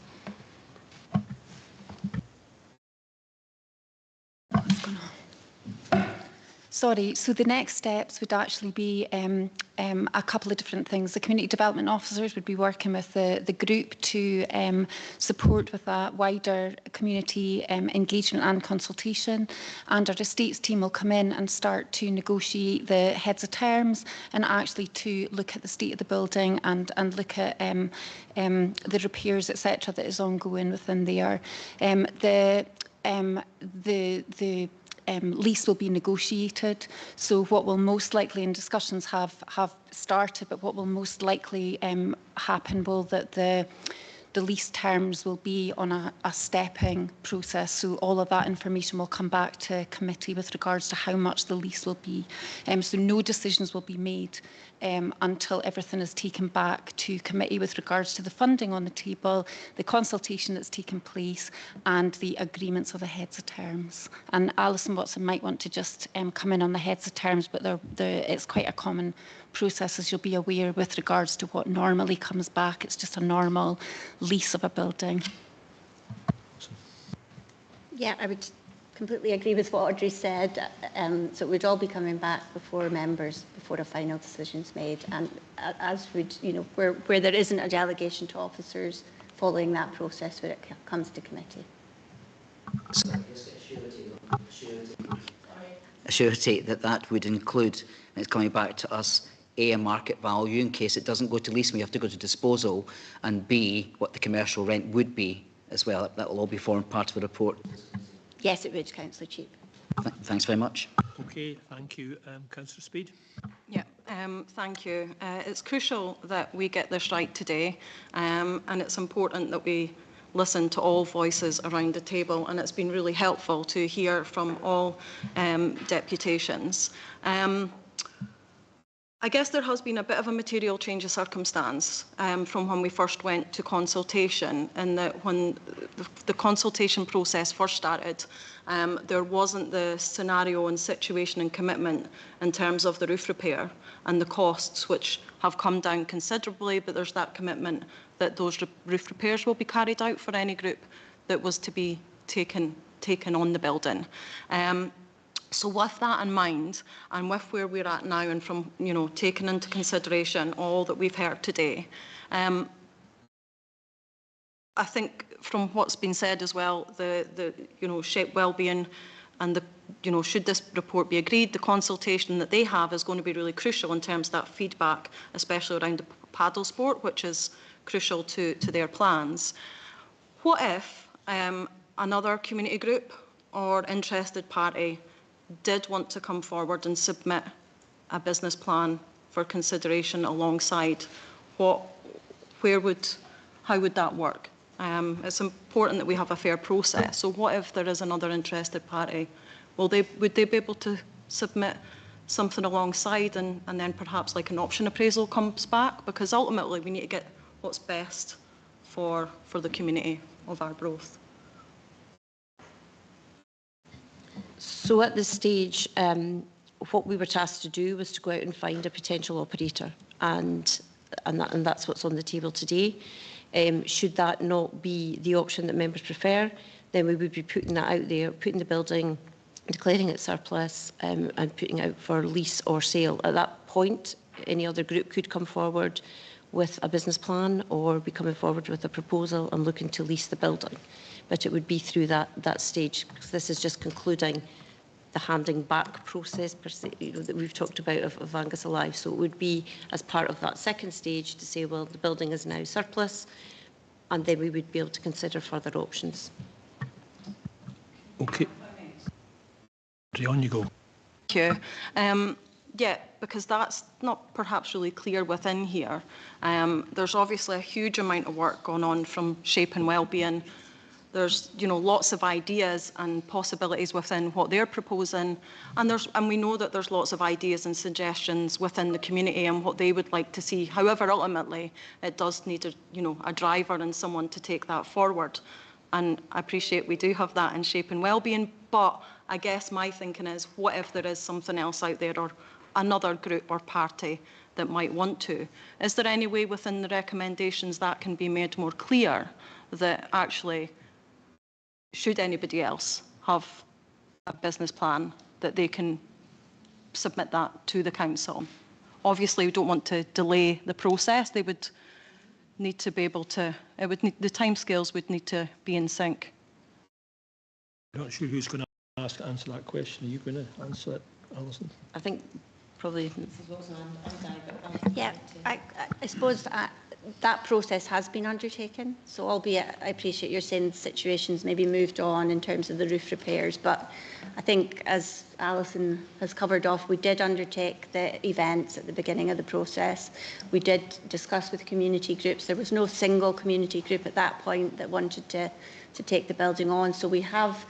Sorry, so the next steps would actually be a couple of different things. The community development officers would be working with the group to support with a wider community engagement and consultation, and our estates team will come in and start to negotiate the heads of terms and actually to look at the state of the building and look at the repairs, etc., that is ongoing within there. The lease will be negotiated. So what will most likely, and discussions have started, but what will most likely happen will that the lease terms will be on a stepping process. So all of that information will come back to committee with regards to how much the lease will be. So no decisions will be made until everything is taken back to committee with regards to the funding on the table, the consultation that's taken place, and the agreements of the heads of terms. And Alison Watson might want to just come in on the heads of terms, but it's quite a common process, as you'll be aware, with regards to what normally comes back. It's just a normal lease of a building.
Yeah, I would completely agree with what Audrey said. So it would all be coming back before members, before a final decision's made, and as would, you know, where there isn't a delegation to officers following that process when it comes to committee.
A surety that would include, and it's coming back to us, A, market value in case it doesn't go to lease and we have to go to disposal, and B, what the commercial rent would be as well. That will all be formed part of the report.
Yes, it would, Councillor Cheap.
Thanks very much.
Okay, thank you. Councillor Speed.
Yeah, thank you. It's crucial that we get this right today, and it's important that we listen to all voices around the table, and it's been really helpful to hear from all deputations. I guess there has been a bit of a material change of circumstance from when we first went to consultation, and that when the consultation process first started, there wasn't the scenario and situation and commitment in terms of the roof repair and the costs, which have come down considerably, but there's that commitment that those roof repairs will be carried out for any group that was to be taken on the building. So with that in mind, and with where we're at now, and from, you know, taking into consideration all that we've heard today, I think from what's been said as well, the you know, Shape Wellbeing and the, you know, should this report be agreed, the consultation that they have is going to be really crucial in terms of that feedback, especially around the paddle sport, which is crucial to their plans. What if another community group or interested party did want to come forward and submit a business plan for consideration alongside? How would that work? It's important that we have a fair process. So what if there is another interested party? Would they be able to submit something alongside, and then perhaps like an option appraisal comes back? Because ultimately we need to get what's best for the community of Arbroath.
So at this stage, what we were tasked to do was to go out and find a potential operator, and that's what's on the table today. Should that not be the option that members prefer, then we would be putting that out there, putting the building, declaring it surplus, and putting out for lease or sale. At that point, any other group could come forward with a business plan or be coming forward with a proposal and looking to lease the building. But it would be through that stage, because this is just concluding the handing back process per se, you know, that we've talked about of Angus Alive. So it would be as part of that second stage to say, well, the building is now surplus, and then we would be able to consider further options.
Okay. On you go.
Thank you. Yeah, because that's not perhaps really clear within here. There's obviously a huge amount of work going on from Shape and Wellbeing. There's, you know, lots of ideas and possibilities within what they're proposing, and we know that there's lots of ideas and suggestions within the community and what they would like to see. However, ultimately, it does need a driver and someone to take that forward. And I appreciate we do have that in Shape and Wellbeing, but I guess my thinking is, what if there is something else out there, or another group or party that might want to? Is there any way within the recommendations that can be made more clear that actually, should anybody else have a business plan, that they can submit that to the council. Obviously, we don't want to delay the process. They would need to be able to, the timescales would need to be in sync.
I'm not sure who's going to answer that question. Are you going to answer it, Alison?
I think probably.
Yeah, I suppose that process has been undertaken. So albeit I appreciate you're saying situations maybe moved on in terms of the roof repairs, but I think as Alison has covered off, we did undertake the events at the beginning of the process. We did discuss with community groups. There was no single community group at that point that wanted to take the building on. So we have,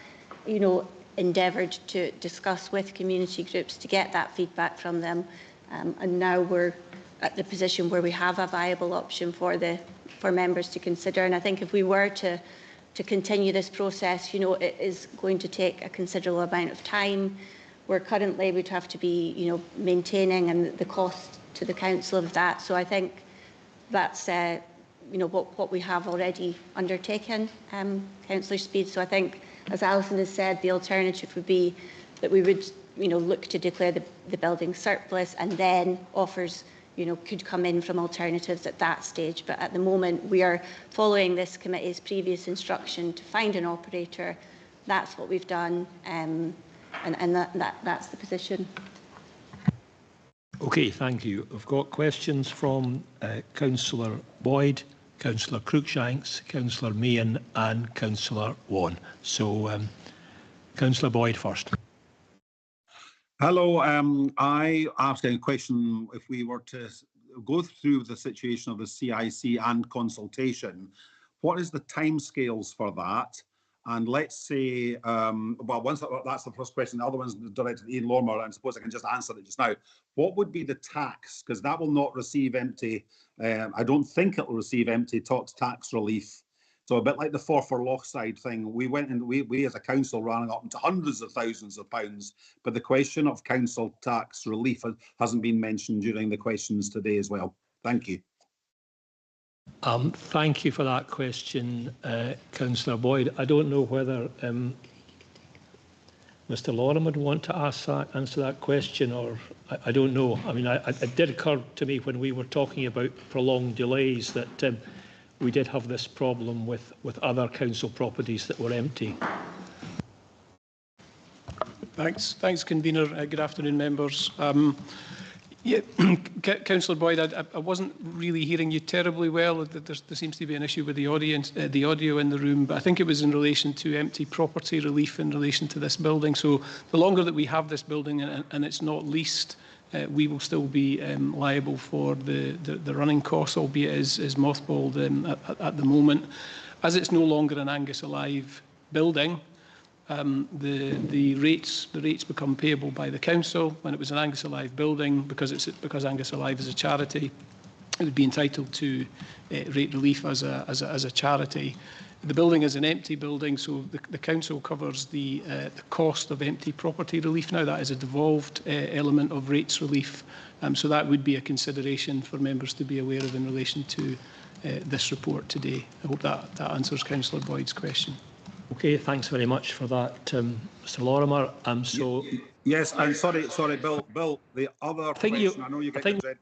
you know, endeavoured to discuss with community groups to get that feedback from them. And now we're at the position where we have a viable option for members to consider. And I think if we were to continue this process, you know, it is going to take a considerable amount of time. We're currently would have to be, you know, maintaining and the cost to the council of that. So I think that's you know, what we have already undertaken, Councillor Speed. So I think, as Alison has said, the alternative would be that we would, you know, look to declare the building surplus, and then offers, you know, could come in from alternatives at that stage. But at the moment, we are following this committee's previous instruction to find an operator. That's what we've done, and that's the position.
Okay, thank you. I've got questions from Councillor Boyd, Councillor Cruikshanks, Councillor Meehan and Councillor Vaughan. So, Councillor Boyd first.
Hello, I asked a question. If we were to go through the situation of the CIC and consultation, what is the timescales for that? And let's say, well, once that's the first question, the other one's directed to Ian Lorimer, and I suppose I can just answer it just now. What would be the tax? Because that will not receive empty, I don't think it will receive empty tax relief. So a bit like the Forfar Lochside thing, we went and we as a council ran up into hundreds of thousands of pounds, but the question of council tax relief hasn't been mentioned during the questions today as well. Thank you.
Thank you for that question, Councillor Boyd. I don't know whether Mr. Lorimer would want to answer that question, or I don't know. I mean, it did occur to me when we were talking about prolonged delays that we did have this problem with other council properties that were empty.
Thanks, convener. Good afternoon, members. Yeah, Councillor Boyd, I wasn't really hearing you terribly well. There seems to be an issue with the audience, the audio in the room, but I think it was in relation to empty property relief in relation to this building. So the longer that we have this building and it's not leased, we will still be liable for the running costs, albeit it is mothballed at the moment. As it's no longer an Angus Alive building, the rates become payable by the council. When it was an Angus Alive building, because Angus Alive is a charity, it would be entitled to rate relief as a charity. The building is an empty building, so the council covers the cost of empty property relief now. That is a devolved element of rates relief. So that would be a consideration for members to be aware of in relation to this report today. I hope that answers Councillor Boyd's question.
Okay, thanks very much for that, Mr. Lorimer.
Yes, I'm sorry, Bill. The other question, I know you get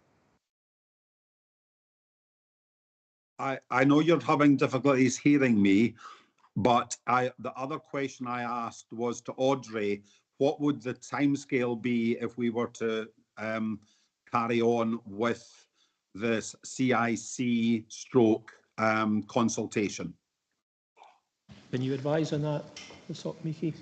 I know you're having difficulties hearing me, but the other question I asked was to Audrey. What would the timescale be if we were to carry on with this CIC stroke consultation?
Can you advise on that, Ms. Mickey?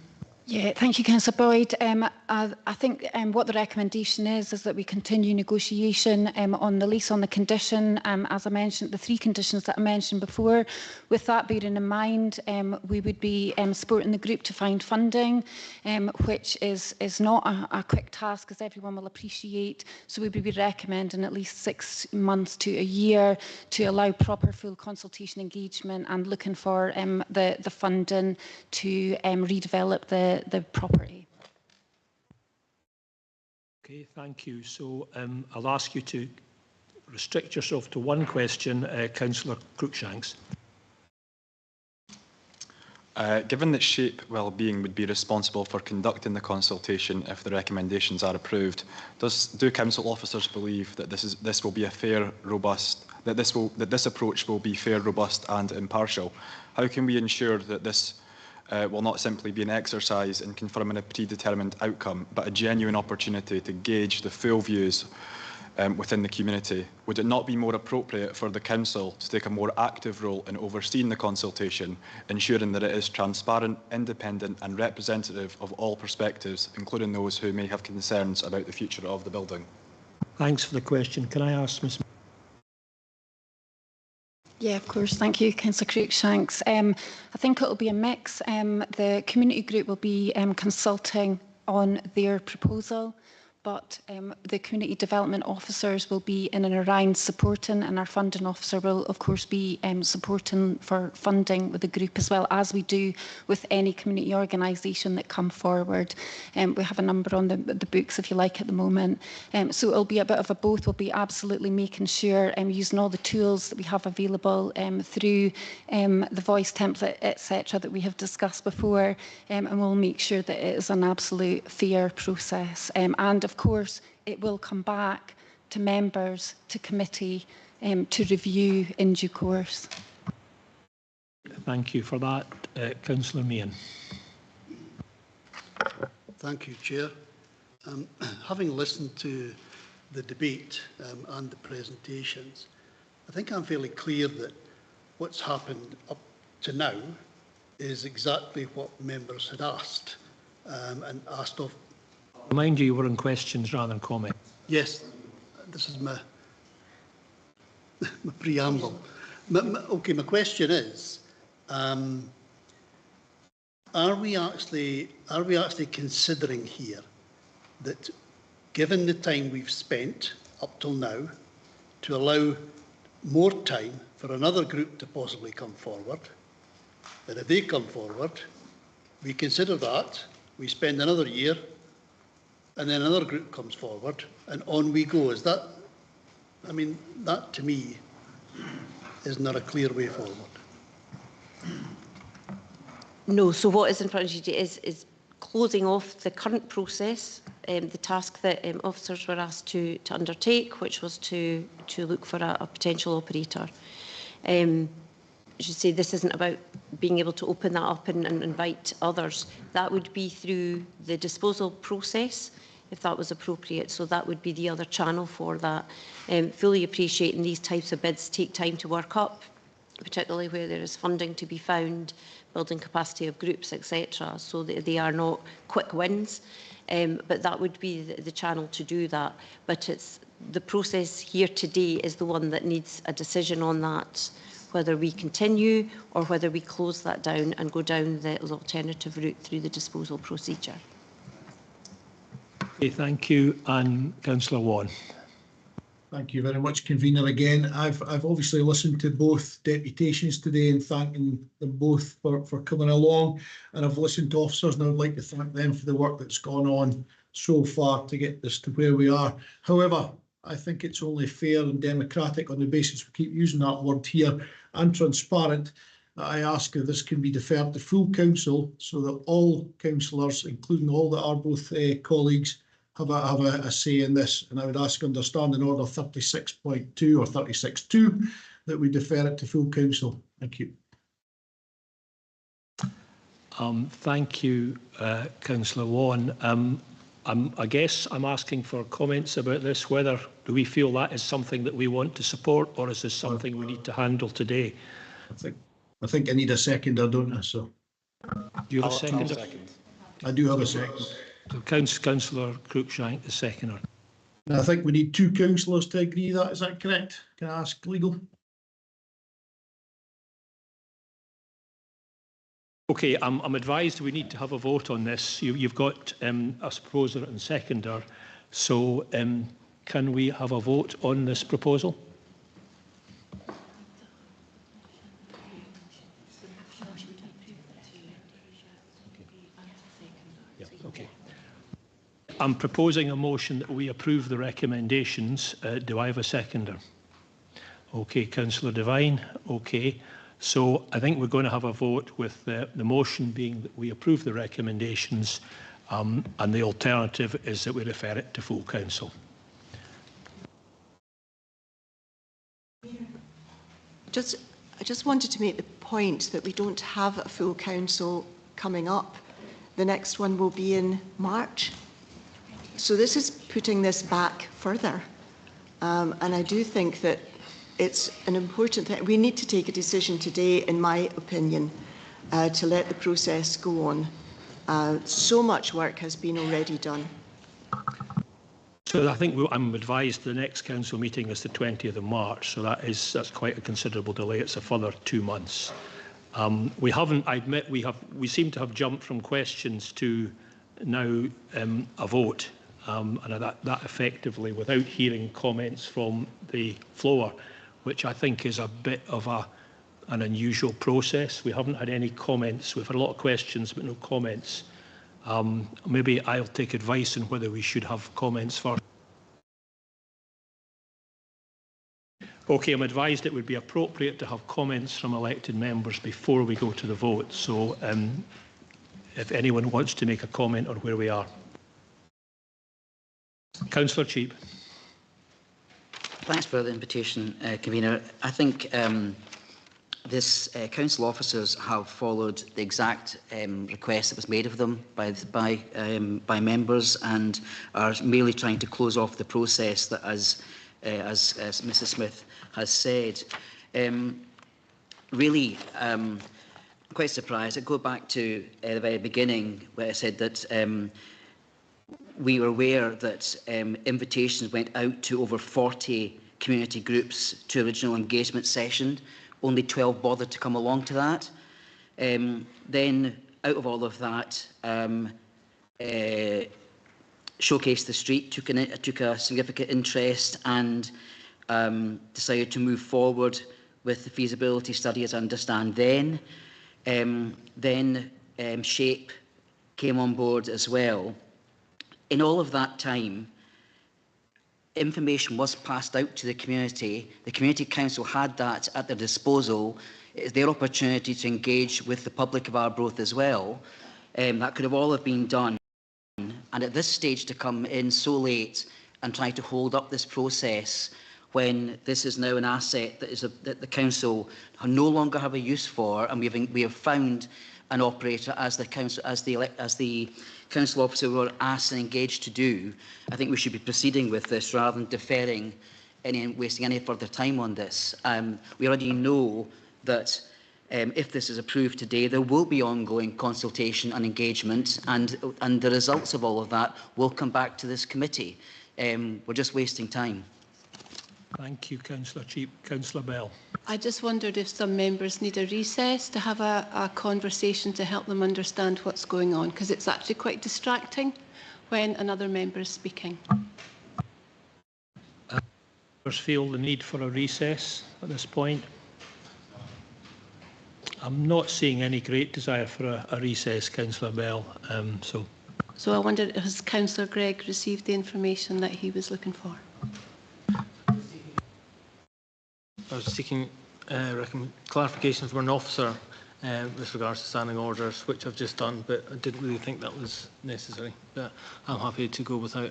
Yeah, thank you, Councillor Boyd. I think what the recommendation is that we continue negotiation on the lease on the condition, as I mentioned, the three conditions that I mentioned before. With that bearing in mind, we would be supporting the group to find funding, which is not a quick task, as everyone will appreciate. So we would be recommending at least 6 months to a year to allow proper full consultation engagement and looking for the funding to redevelop the property.
Okay, thank you. So I'll ask you to restrict yourself to one question, Councillor Cruikshanks.
Given that Shape Wellbeing would be responsible for conducting the consultation if the recommendations are approved, do council officers believe that this will be a fair, robust, that this approach will be fair, robust and impartial? How can we ensure that this will not simply be an exercise in confirming a predetermined outcome, but a genuine opportunity to gauge the full views within the community? Would it not be more appropriate for the council to take a more active role in overseeing the consultation, ensuring that it is transparent, independent and representative of all perspectives, including those who may have concerns about the future of the building?
Thanks for the question. Can I ask Ms.
Yeah, of course. Thank you, Councillor Cruikshanks. I think it will be a mix. The community group will be consulting on their proposal, but the community development officers will be in and around supporting, and our funding officer will of course be supporting for funding with the group, as well as we do with any community organisation that come forward. We have a number on the books, if you like, at the moment. So it'll be a bit of a both. We'll be absolutely making sure using all the tools that we have available through the voice template, etc., that we have discussed before, and we'll make sure that it is an absolute fair process. And of course, it will come back to members, to committee, to review in due course.
Thank you for that. Councillor Meehan.
Thank you, Chair. Having listened to the debate and the presentations, I think I'm fairly clear that what's happened up to now is exactly what members had asked and asked of.
Remind you were in questions rather than comment.
Yes, this is my preamble. My question is, are we actually considering here that, given the time we've spent up till now, to allow more time for another group to possibly come forward, that if they come forward, we consider that, we spend another year, and then another group comes forward, and on we go? Is that, I mean, that to me is not a clear way forward.
No, so what is in front of you is closing off the current process, the task that officers were asked to undertake, which was to look for a potential operator. I should say this isn't about being able to open that up and invite others. That would be through the disposal process, if that was appropriate. So that would be the other channel for that. Fully appreciating these types of bids take time to work up, particularly where there is funding to be found, building capacity of groups, etc. So they are not quick wins, but that would be the channel to do that. But it's the process here today is the one that needs a decision on that, whether we continue or whether we close that down and go down the alternative route through the disposal procedure.
Okay, thank you. And Councillor Vaughan.
Thank you very much, Convener. Again, I've obviously listened to both deputations today and thanking them both for coming along. And I've listened to officers, and I would like to thank them for the work that's gone on so far to get this to where we are. However, I think it's only fair and democratic, on the basis we keep using that word here, and transparent, that I ask if this can be deferred to full council, so that all councillors, including all the Arbroath colleagues, have a say in this. And I would ask, under Standing Order 36.2 or 36.2, that we defer it to full council. Thank you.
Thank you, Councillor Vaughan. I guess I'm asking for comments about this. Whether do we feel that is something that we want to support, or is this something we need to handle today?
I think I need a seconder, don't I? So,
do you have a seconder?
I do have a second.
So Councillor Cruikshank, the seconder.
And I think we need two councillors to agree that. Is that correct? Can I ask legal?
Okay, I'm advised we need to have a vote on this. You've got a proposer and seconder. So can we have a vote on this proposal? Yeah, okay. I'm proposing a motion that we approve the recommendations. Do I have a seconder? Okay, Councillor Devine. Okay. So I think we're going to have a vote with the motion being that we approve the recommendations, and the alternative is that we refer it to full council.
I just wanted to make the point that we don't have a full council coming up. The next one will be in March. So this is putting this back further. And I do think that it's an important thing. We need to take a decision today, in my opinion, to let the process go on. So much work has been already done.
So I think I'm advised the next council meeting is the 20th of March, so that's quite a considerable delay. It's a further 2 months. We haven't, I admit, we seem to have jumped from questions to now a vote, and that effectively, without hearing comments from the floor, which I think is a bit of an unusual process. We haven't had any comments. We've had a lot of questions, but no comments. Maybe I'll take advice on whether we should have comments first. Okay, I'm advised it would be appropriate to have comments from elected members before we go to the vote. So if anyone wants to make a comment on where we are. Councillor Cheap.
Thanks for the invitation, Convener. I think this council officers have followed the exact request that was made of them by members, and are merely trying to close off the process that, as Mrs. Smith has said. Really, I'm quite surprised. I go back to the very beginning where I said that we were aware that invitations went out to over 40 community groups to original engagement session. Only 12 bothered to come along to that. Then, out of all of that, Showcase the Street took a significant interest and decided to move forward with the feasibility study, as I understand then. Then SHAPE came on board as well. In all of that time, information was passed out to the community. The Community Council had that at their disposal. It's their opportunity to engage with the public of Arbroath as well. That could have all have been done. And at this stage, to come in so late and try to hold up this process when this is now an asset that the council no longer have a use for, and we have found an operator as the council officer we were asked and engaged to do. I think we should be proceeding with this rather than deferring and wasting any further time on this. We already know that if this is approved today, there will be ongoing consultation and engagement, and the results of all of that will come back to this committee. We're just wasting time.
Thank you, Councillor Cheap. Councillor Bell.
I just wondered if some members need a recess to have a conversation to help them understand what's going on, because it's actually quite distracting when another member is speaking.
Members feel the need for a recess at this point? I'm not seeing any great desire for a recess, Councillor Bell.
So I wondered, has Councillor Gregg received the information that he was looking for?
I was seeking clarification from an officer with regards to standing orders, which I've just done, but I didn't really think that was necessary. But I'm happy to go without.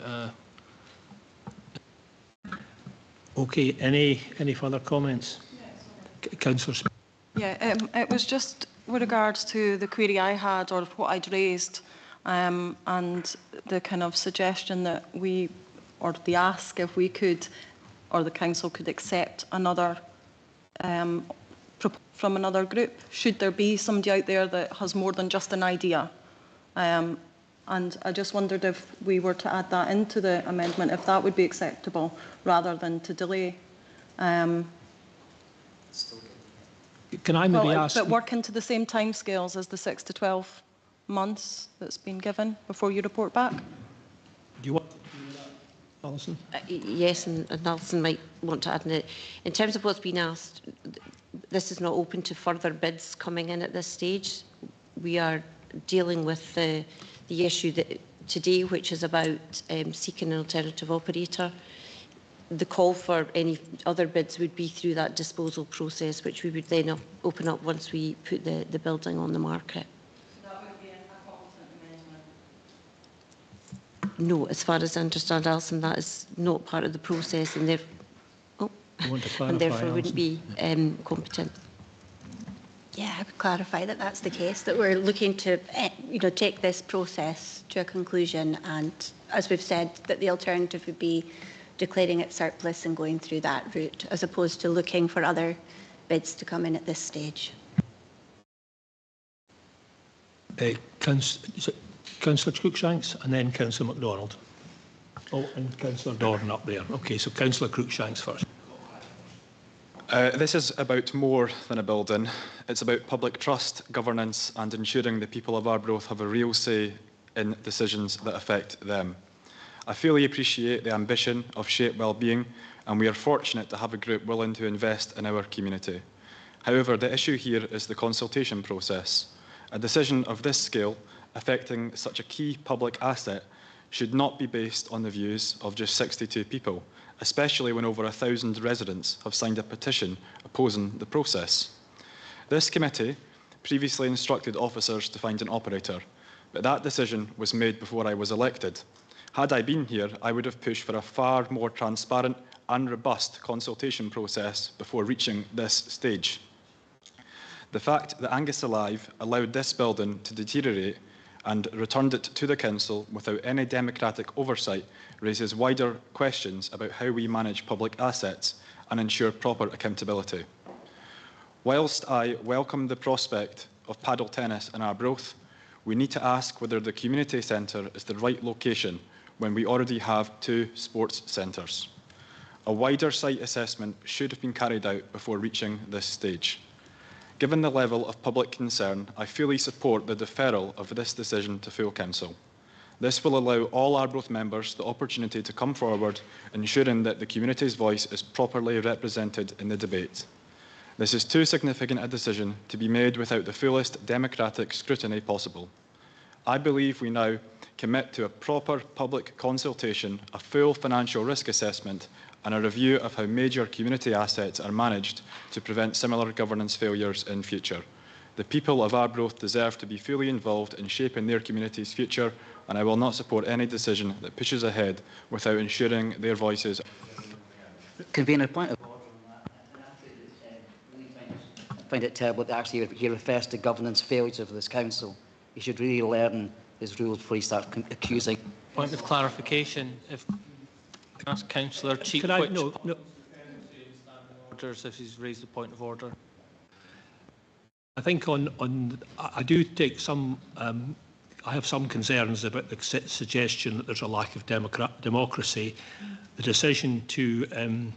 Okay. Any further comments? Yes. Councillor Smith.
Yeah, it was just with regards to the query I had, or what I'd raised, and the kind of suggestion that or the ask if we could, or the council could accept another from another group, should there be somebody out there that has more than just an idea. And I just wondered if we were to add that into the amendment, if that would be acceptable, rather than to delay.
Can I maybe ask?
But work into the same timescales as the 6 to 12 months that's been given before you report back?
Do you want to do that, Alison?
Yes, and Alison might want to add in it. In terms of what's been asked, this is not open to further bids coming in at this stage. We are dealing with the issue today, which is about seeking an alternative operator. the call for any other bids would be through that disposal process, which we would then open up once we put the building on the market.
That would be a competent amendment.
No, as far as I understand, Alison, that is not part of the process, and therefore wouldn't be competent.
Yeah, I would clarify that that's the case, that we're looking to take this process to a conclusion, and as we've said, that the alternative would be declaring it surplus and going through that route, as opposed to looking for other bids to come in at this stage.
Councillor Cruikshanks and then Councillor MacDonald. Oh, and Councillor Dornan up there. Okay, so Councillor Cruikshanks first.
This is about more than a building. It's about public trust, governance and ensuring the people of Arbroath have a real say in decisions that affect them. I fully appreciate the ambition of Shape Wellbeing, and we are fortunate to have a group willing to invest in our community. However, the issue here is the consultation process. A decision of this scale affecting such a key public asset should not be based on the views of just 62 people, especially when over 1,000 residents have signed a petition opposing the process. This committee previously instructed officers to find an operator, but that decision was made before I was elected. Had I been here, I would have pushed for a far more transparent and robust consultation process before reaching this stage. The fact that Angus Alive allowed this building to deteriorate and returned it to the Council without any democratic oversight raises wider questions about how we manage public assets and ensure proper accountability. Whilst I welcome the prospect of paddle tennis in Arbroath, we need to ask whether the community centre is the right location when we already have 2 sports centres. A wider site assessment should have been carried out before reaching this stage. Given the level of public concern, I fully support the deferral of this decision to full Council. This will allow all Arbroath members the opportunity to come forward, ensuring that the community's voice is properly represented in the debate. This is too significant a decision to be made without the fullest democratic scrutiny possible. I believe we now commit to a proper public consultation, a full financial risk assessment and a review of how major community assets are managed to prevent similar governance failures in future. The people of Arbroath deserve to be fully involved in shaping their community's future, and I will not support any decision that pushes ahead without ensuring their voices.
Convener, point of order on that. I find it terrible that actually he refers to governance failures of this council. He should really learn his rules before he starts accusing.
Point of clarification. If ask Councillor Cheek
no.
orders if he's raised a point of order.
I think I do take some. I have some concerns about the suggestion that there's a lack of democracy. The decision to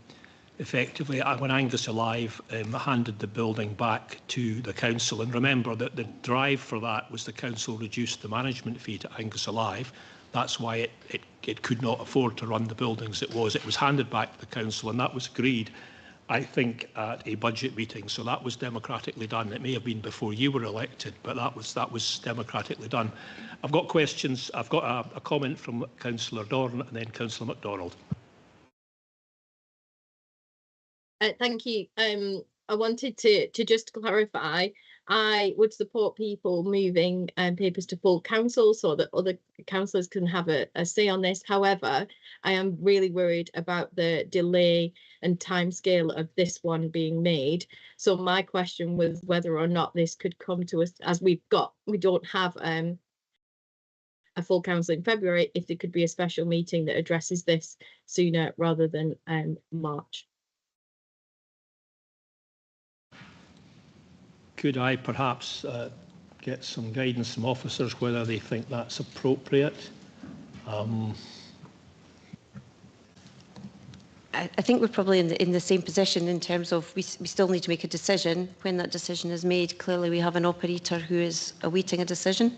effectively, when Angus Alive handed the building back to the council, and remember that the drive for that was the council reduced the management fee to Angus Alive. That's why it could not afford to run the buildings it was. It was handed back to the council, and that was agreed, I think, at a budget meeting. So that was democratically done. It may have been before you were elected, but that was democratically done. I've got questions. I've got a comment from Councillor Dornan and then Councillor MacDonald.
Thank you. I wanted to just clarify. I would support people moving papers to full council so that other councillors can have a say on this. However, I am really worried about the delay and timescale of this one being made. So my question was whether or not this could come to us, as we don't have a full council in February, if there could be a special meeting that addresses this sooner rather than March.
Could I perhaps get some guidance from officers whether they think that's appropriate?
I think we're probably in the same position in terms of we still need to make a decision. When that decision is made, clearly we have an operator who is awaiting a decision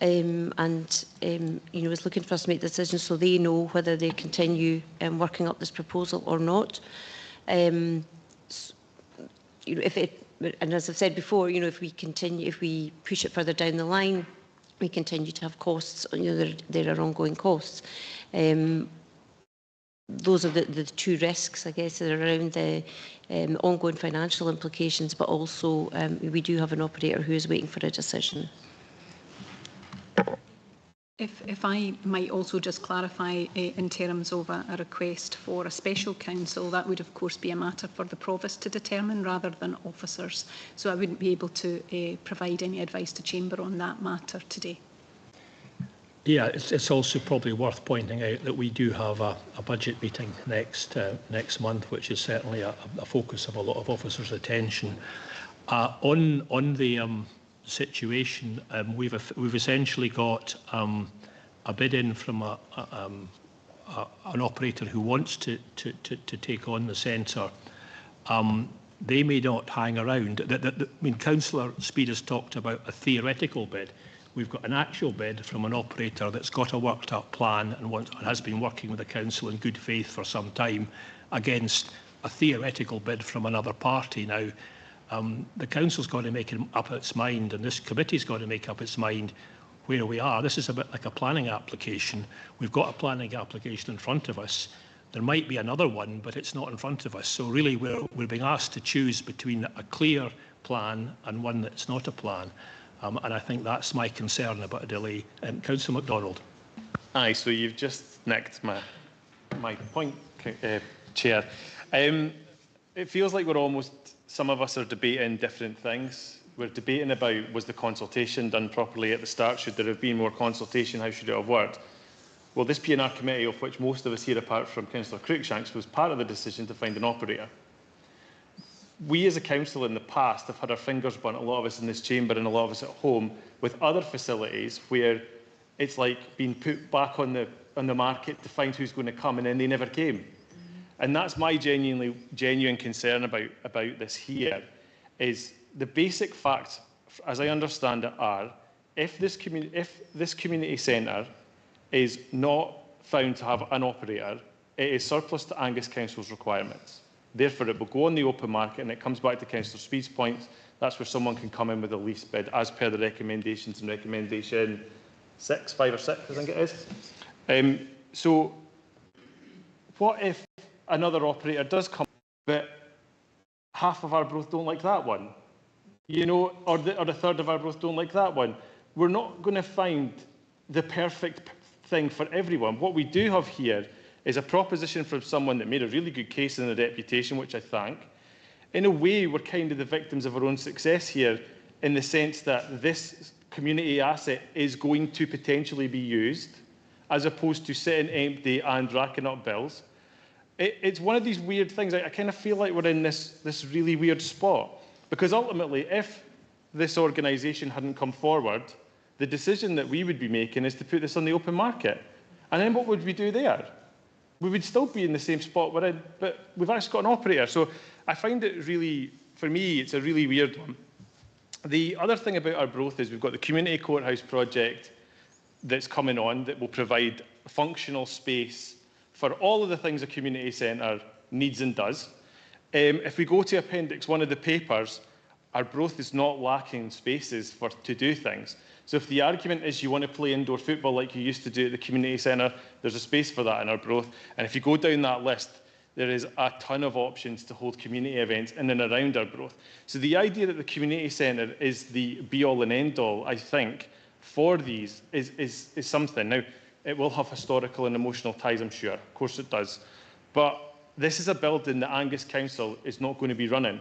and is looking for us to make decisions so they know whether they continue working up this proposal or not. And as I've said before, if we push it further down the line, we continue to have costs. There are ongoing costs. those are the two risks, I guess, that are around the ongoing financial implications, but also we do have an operator who is waiting for a decision.
If I might also just clarify in terms of a request for a special counsel, that would of course be a matter for the provost to determine rather than officers. So I wouldn't be able to provide any advice to Chamber on that matter today.
Yeah, it's also probably worth pointing out that we do have a budget meeting next month, which is certainly a focus of a lot of officers' attention. On the situation, we've essentially got a bid in from an operator who wants to take on the centre. They may not hang around. I mean, Councillor Speed has talked about a theoretical bid. We've got an actual bid from an operator that's got a worked up plan and has been working with the council in good faith for some time against a theoretical bid from another party. Now, the council's got to make up its mind, and this committee's got to make up its mind where we are. This is a bit like a planning application. We've got a planning application in front of us. There might be another one, but it's not in front of us. So really, we're being asked to choose between a clear plan and one that's not a plan. And I think that's my concern about a delay. Councillor MacDonald.
Aye, so you've just nicked my point, Chair. It feels like some of us are debating different things. We're debating about, was the consultation done properly at the start? Should there have been more consultation? How should it have worked? Well, this PNR committee, of which most of us here, apart from Councillor Cruikshanks, was part of the decision to find an operator. We as a council in the past have had our fingers burnt, a lot of us in this chamber and a lot of us at home, with other facilities where it's like being put back on the market to find who's going to come, and then they never came. And that's my genuine concern about this here, is the basic facts, as I understand it, are if this community centre is not found to have an operator, it is surplus to Angus Council's requirements. Therefore, it will go on the open market, and it comes back to Councillor Speed's point. That's where someone can come in with a lease bid, as per the recommendations in recommendation 5 or 6, I think it is. So, what if another operator does come, but half of Arbroath don't like that one? You know, or a third of Arbroath don't like that one. We're not going to find the perfect thing for everyone. What we do have here is a proposition from someone that made a really good case in the deputation, which I thank. In a way, we're kind of the victims of our own success here, in the sense that this community asset is going to potentially be used, as opposed to sitting empty and racking up bills. It's one of these weird things. I kind of feel like we're in this really weird spot, because ultimately, if this organisation hadn't come forward, the decision that we would be making is to put this on the open market. And then what would we do there? We would still be in the same spot we're in, but we've actually got an operator. So I find it really, for me, it's a really weird one. The other thing about Arbroath is we've got the community courthouse project that's coming on that will provide functional space for all of the things a community centre needs and does. If we go to Appendix 1 of the papers, Arbroath is not lacking spaces to do things. So if the argument is you want to play indoor football like you used to do at the community centre, there's a space for that in Arbroath. And if you go down that list, there is a ton of options to hold community events in and around Arbroath. So the idea that the community centre is the be-all and end-all, I think, for these is something. Now, it will have historical and emotional ties, I'm sure. Of course it does. But this is a building that Angus Council is not going to be running.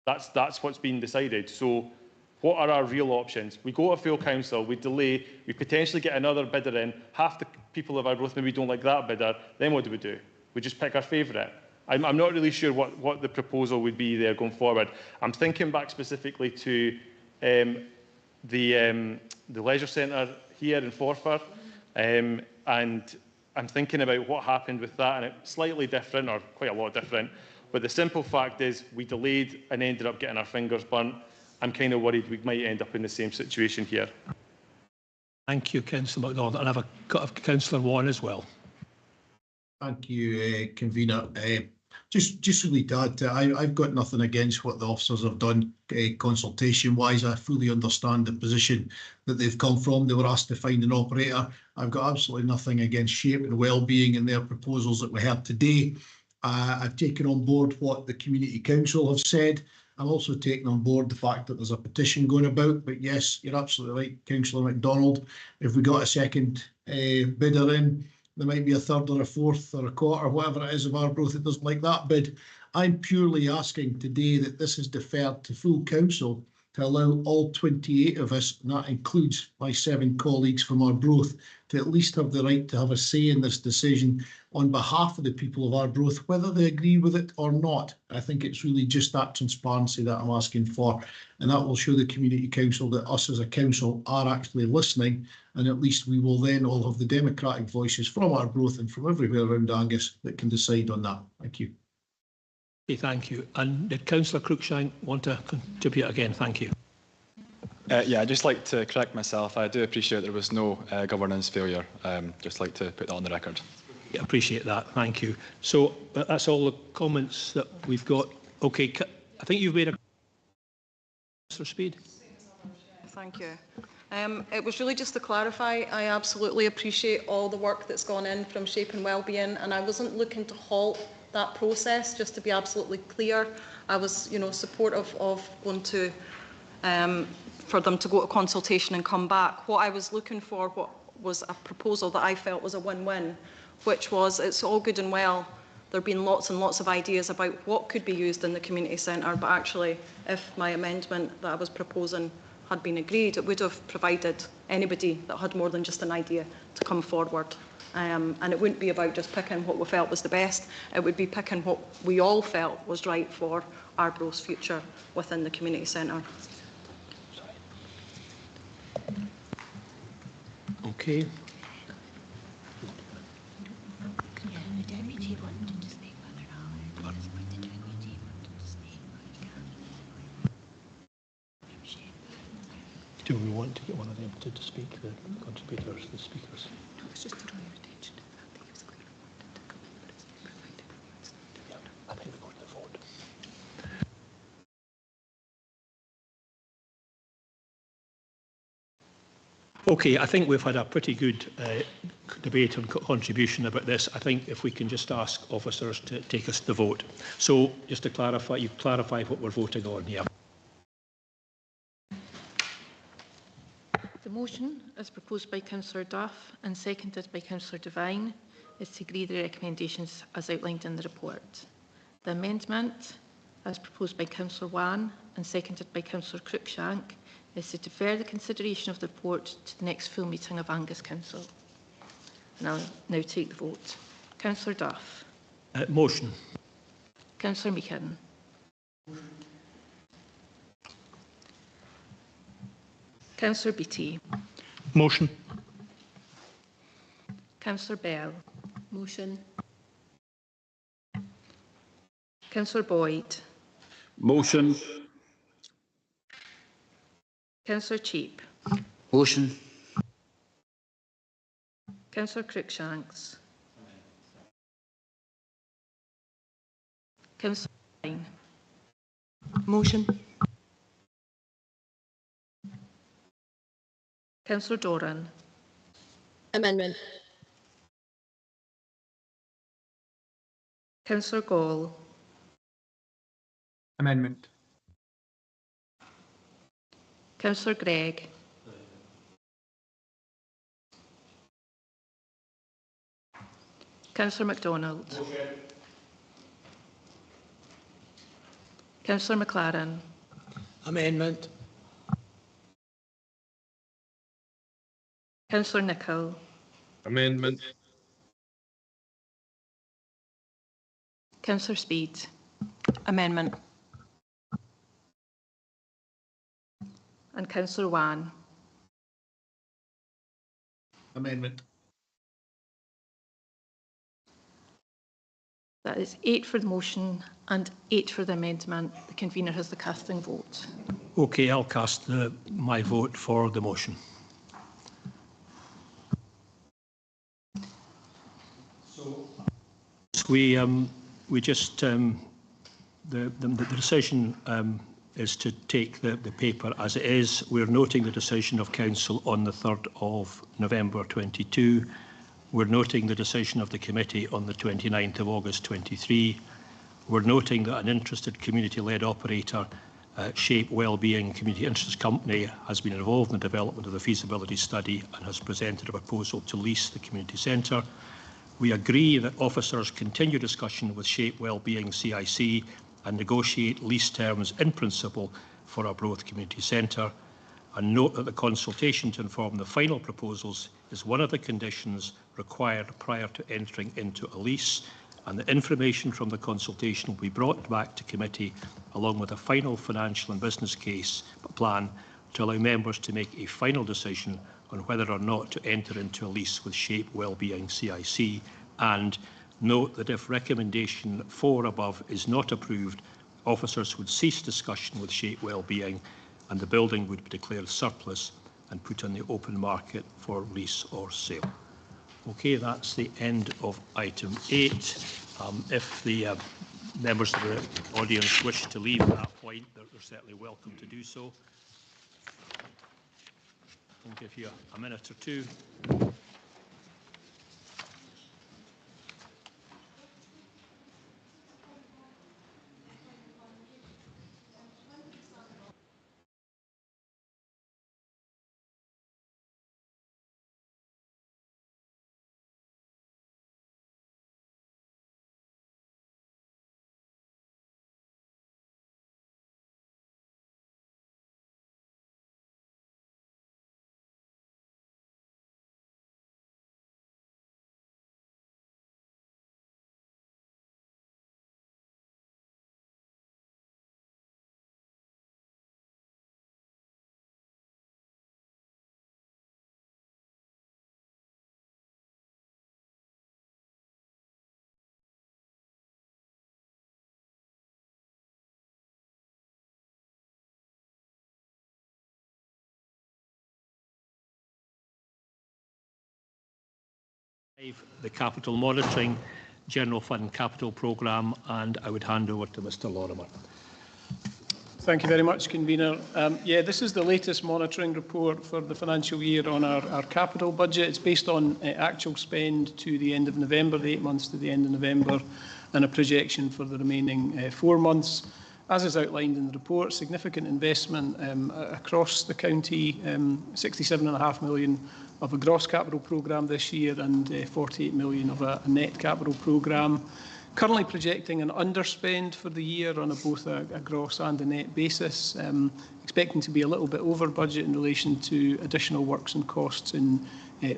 That's what's been decided. So what are our real options? We go to full council, we delay, we potentially get another bidder in, half the people of Arbroath maybe don't like that bidder, then what do? We just pick our favourite. I'm not really sure what the proposal would be there going forward. I'm thinking back specifically to the leisure centre here in Forfar, and I'm thinking about what happened with that, and it's slightly different, or quite a lot different, but the simple fact is we delayed and ended up getting our fingers burnt. I'm kind of worried we might end up in the same situation here.
Thank you, Councillor MacDonald. And I've got Councillor Vaughan as well.
Thank you, Convener. Just really to add to it, I've got nothing against what the officers have done consultation-wise. I fully understand the position that they've come from. They were asked to find an operator. I've got absolutely nothing against Shape and Wellbeing and their proposals that we heard today. I've taken on board what the Community Council have said. I'm also taking on board the fact that there's a petition going about. But yes, you're absolutely right, Councillor MacDonald. If we got a second bidder in, there might be a third or a fourth or a quarter, whatever it is of Arbroath that doesn't like that bid. I'm purely asking today that this is deferred to full council to allow all 28 of us, and that includes my 7 colleagues from Arbroath, to at least have the right to have a say in this decision on behalf of the people of Arbroath, whether they agree with it or not. I think it's really just that transparency that I'm asking for, and that will show the Community Council that us as a council are actually listening, and at least we will then all have the democratic voices from Arbroath and from everywhere around Angus that can decide on that. Thank you.
Okay, thank you. And did Councillor Cruikshank want to contribute again? Thank you.
Yeah, I'd just like to correct myself. I do appreciate there was no governance failure. Just like to put that on the record.
Yeah, appreciate that. Thank you. So that's all the comments that we've got. Okay, I think you've made a... Mr. Speed.
Thank you. It was really just to clarify, I absolutely appreciate all the work that's gone in from Shape and Wellbeing, and I wasn't looking to halt that process, just to be absolutely clear. I was, supportive of going to, for them to go to consultation and come back. What I was looking for was a proposal that I felt was a win-win, which was, it's all good and well. There have been lots and lots of ideas about what could be used in the community centre, but actually, if my amendment that I was proposing had been agreed, it would have provided anybody that had more than just an idea to come forward. And it wouldn't be about just picking what we felt was the best. It would be picking what we all felt was right for Arbroath's future within the community centre.
Okay. Do we want to get one of them to speak, the contributors, the speakers?
No, it's just to draw your attention to the fact that he was clearly wanted to come in, but it's been provided once.
Yeah, I think we're going to vote. Okay, I think we've had a pretty good debate and contribution about this. I think if we can just ask officers to take us to the vote. So just to clarify, you clarify what we're voting on here.
The motion, as proposed by Councillor Duff and seconded by Councillor Devine, is to agree the recommendations as outlined in the report. The amendment, as proposed by Councillor Wan and seconded by Councillor Cruikshank, is to defer the consideration of the report to the next full meeting of Angus Council. And I'll now take the vote. Councillor Duff.
Motion.
Councillor Meehan. Councillor Beattie.
Motion.
Councillor Bell.
Motion.
Councillor Boyd.
Motion.
Councillor Cheap.
Motion.
Councillor Cruikshanks. Councillor Devine.
Motion.
Councillor Doran.
Amendment.
Councillor Gall.
Amendment.
Councillor Gregg. Councillor MacDonald. Councillor McLaren.
Amendment.
Councillor Nicholl.
Amendment.
Councillor Speed.
Amendment.
And Councillor Wan.
Amendment.
That is 8 for the motion and 8 for the amendment. The convener has the casting vote.
Okay, I'll cast my vote for the motion. So we we just, the decision is to take the paper as it is. We're noting the decision of Council on the 3rd of November 22. We're noting the decision of the committee on the 29th of August 23. We're noting that an interested community-led operator, Shape Wellbeing Community Interest Company, has been involved in the development of the feasibility study and has presented a proposal to lease the community centre. We agree that officers continue discussion with Shape Wellbeing CIC and negotiate lease terms in principle for Arbroath Community Centre, and note that the consultation to inform the final proposals is one of the conditions required prior to entering into a lease, and the information from the consultation will be brought back to committee along with a final financial and business case plan to allow members to make a final decision on whether or not to enter into a lease with Shape Wellbeing CIC, and note that if recommendation 4 above is not approved, officers would cease discussion with Shape Wellbeing and the building would be declared surplus and put on the open market for lease or sale. Okay, that's the end of item 8. If the members of the audience wish to leave at that point, they're certainly welcome to do so. I'll give you a minute or two. The Capital Monitoring General Fund Capital Programme, and I would hand over to Mr Lorimer.
Thank you very much, Convener. Yeah, this is the latest monitoring report for the financial year on our capital budget. It's based on actual spend to the end of November, the 8 months to the end of November, and a projection for the remaining 4 months. As is outlined in the report, significant investment across the county, 67.5 million of a gross capital programme this year and 48 million of a net capital programme. Currently projecting an underspend for the year on both a gross and a net basis, expecting to be a little bit over budget in relation to additional works and costs in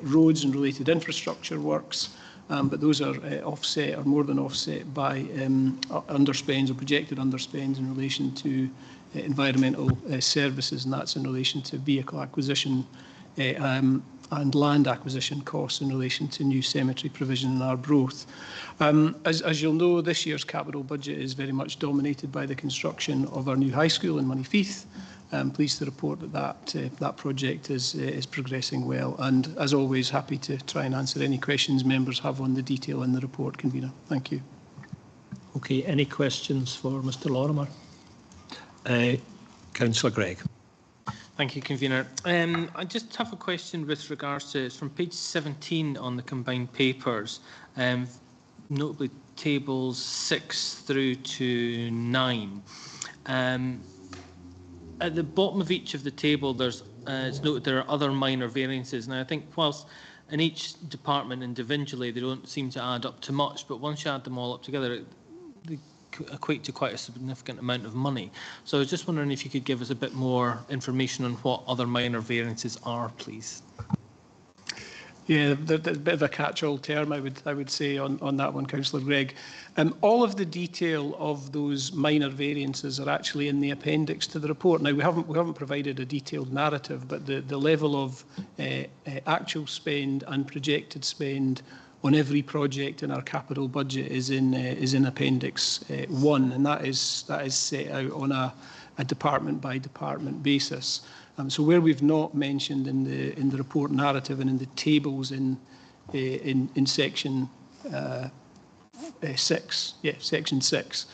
roads and related infrastructure works, but those are offset or more than offset by underspends or projected underspends in relation to environmental services, and that's in relation to vehicle acquisition and land acquisition costs in relation to new cemetery provision in Arbroath. As you'll know, this year's capital budget is very much dominated by the construction of our new high school in Moneyfeith. I'm pleased to report that project is progressing well, and as always, happy to try and answer any questions members have on the detail in the report, Convener. Thank you.
Okay, any questions for Mr Lorimer? Councillor Gregg.
Thank you, Convener. I just have a question with regards to, it's from page 17 on the combined papers, notably tables 6 through to 9. At the bottom of each of the table, it's noted there are other minor variances. Now, I think whilst in each department individually, they don't seem to add up to much, but once you add them all up together, they equate to quite a significant amount of money. So I was just wondering if you could give us a bit more information on what other minor variances are, please.
Yeah, there's a bit of a catch-all term, I would say, on that one, Councillor Gregg. All of the detail of those minor variances are actually in the appendix to the report. Now, we haven't provided a detailed narrative, but the level of actual spend and projected spend on every project in our capital budget is in Appendix 1, and that is set out on a department by department basis. So where we've not mentioned in the report narrative and in the tables in section 6. Yeah, section 6.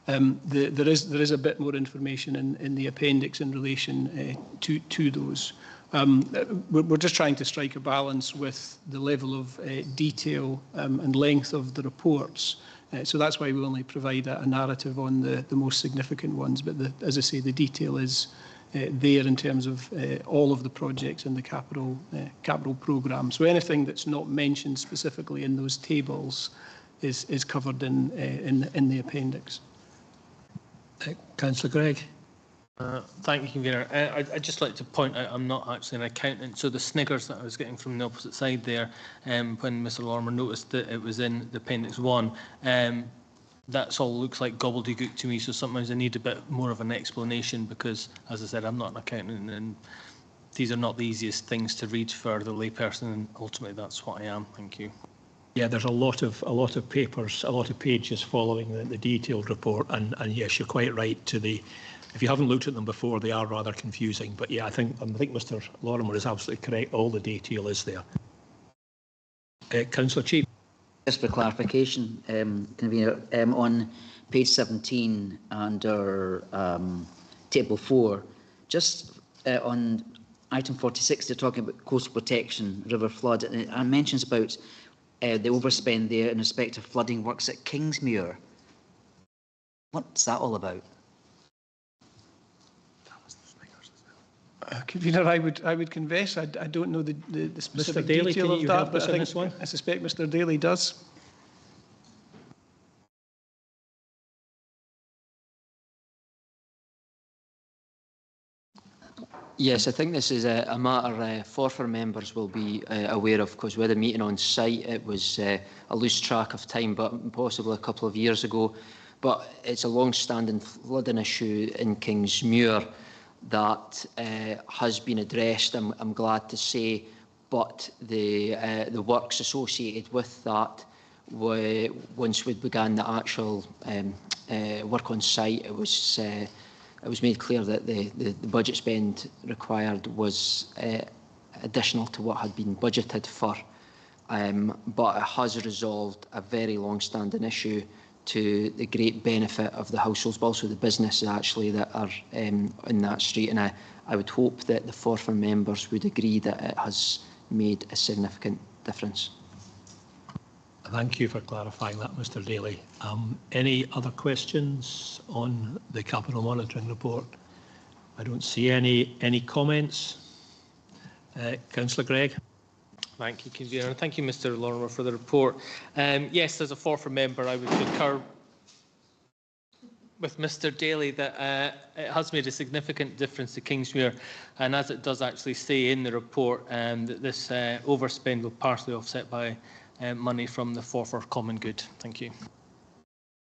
There is a bit more information in the appendix in relation to those. We're just trying to strike a balance with the level of detail and length of the reports. So that's why we only provide a narrative on the most significant ones. But as I say, the detail is there in terms of all of the projects in the capital programme. So anything that's not mentioned specifically in those tables is covered in the appendix.
Councillor Gregg.
Thank you, Convener. I'd just like to point out I'm not actually an accountant, so the sniggers that I was getting from the opposite side there, when Mr Lorimer noticed that it was in the Appendix 1, that's all looks like gobbledygook to me, so sometimes I need a bit more of an explanation because, as I said, I'm not an accountant and these are not the easiest things to read for the layperson, and ultimately that's what I am. Thank you.
Yeah, there's a lot of papers, a lot of pages following the detailed report, and yes, you're quite right. If you haven't looked at them before, they are rather confusing. But yeah, I think Mr Lorimer is absolutely correct. All the detail is there. Councillor Cheap.
Just for clarification, Convener, on page 17 under table 4, just on item 46, they're talking about coastal protection, river flood, and it mentions about the overspend there in respect of flooding works at Kingsmuir. What's that all about?
Convener, I would confess I don't know the specific
Mr Daly,
detail of that, but
I
suspect Mr Daly does.
Yes, I think this is a matter for members will be aware of, because we had a meeting on site. It was a loose track of time, but possibly a couple of years ago. But it's a long-standing flooding issue in Kingsmuir that has been addressed, I'm glad to say, but the works associated with that, once we began the actual work on site, it was made clear that the budget spend required was additional to what had been budgeted for, but it has resolved a very long-standing issue to the great benefit of the households, but also the businesses actually that are in that street. And I would hope that the Forfar members would agree that it has made a significant difference.
Thank you for clarifying that, Mr Daly. Any other questions on the capital monitoring report? I don't see any comments. Councillor Gregg.
Thank you, Convener, and thank you, Mr Lorimer, for the report. Yes, as a Forfar member, I would concur with Mr Daly that it has made a significant difference to Kingsmuir, and as it does actually say in the report, that this overspend will partially offset by money from the Forfar Common Good. Thank you.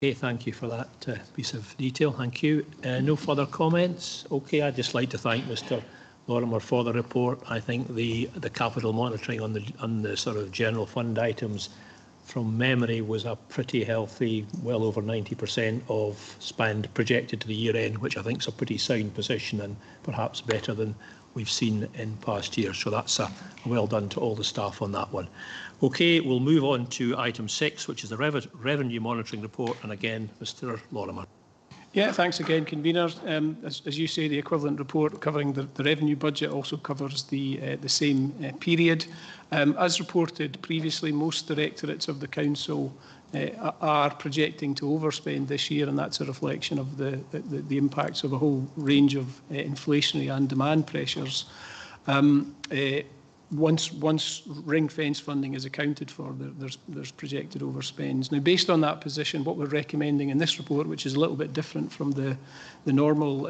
Okay, thank you for that piece of detail. Thank you. No further comments? Okay, I'd just like to thank Mr Lorimer for the report. I think the capital monitoring on the sort of general fund items from memory was a pretty healthy, well over 90% of spend projected to the year end, which I think is a pretty sound position and perhaps better than we've seen in past years. So that's a well done to all the staff on that one. Okay, we'll move on to item 6, which is the revenue monitoring report, and again, Mr Lorimer.
Yeah, thanks again, Convener. As you say, the equivalent report covering the revenue budget also covers the same period. As reported previously, most directorates of the Council are projecting to overspend this year, and that's a reflection of the impacts of a whole range of inflationary and demand pressures. Once ring-fence funding is accounted for, there's projected overspends. Now, based on that position, what we're recommending in this report, which is a little bit different from the normal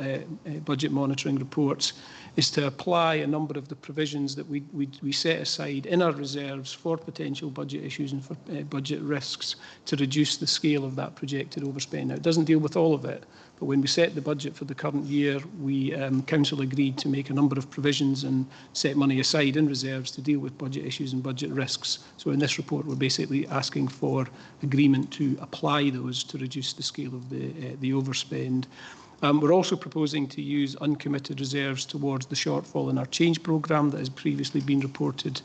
budget monitoring reports, is to apply a number of the provisions that we set aside in our reserves for potential budget issues and for budget risks to reduce the scale of that projected overspend. Now, it doesn't deal with all of it, but when we set the budget for the current year, we Council agreed to make a number of provisions and set money aside in reserves
reserves to deal with budget issues and budget risks. So in this report, we're basically asking for agreement to apply those to reduce the scale of the overspend. We're also proposing to use uncommitted reserves towards the shortfall in our change programme that has previously been reported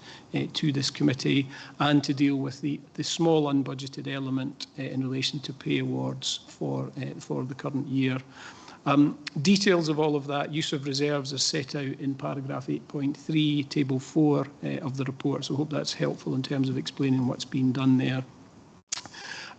to this committee, and to deal with the small unbudgeted element in relation to pay awards for the current year. Details of all of that use of reserves are set out in paragraph 8.3, table 4 of the report, so I hope that's helpful in terms of explaining what's been done there.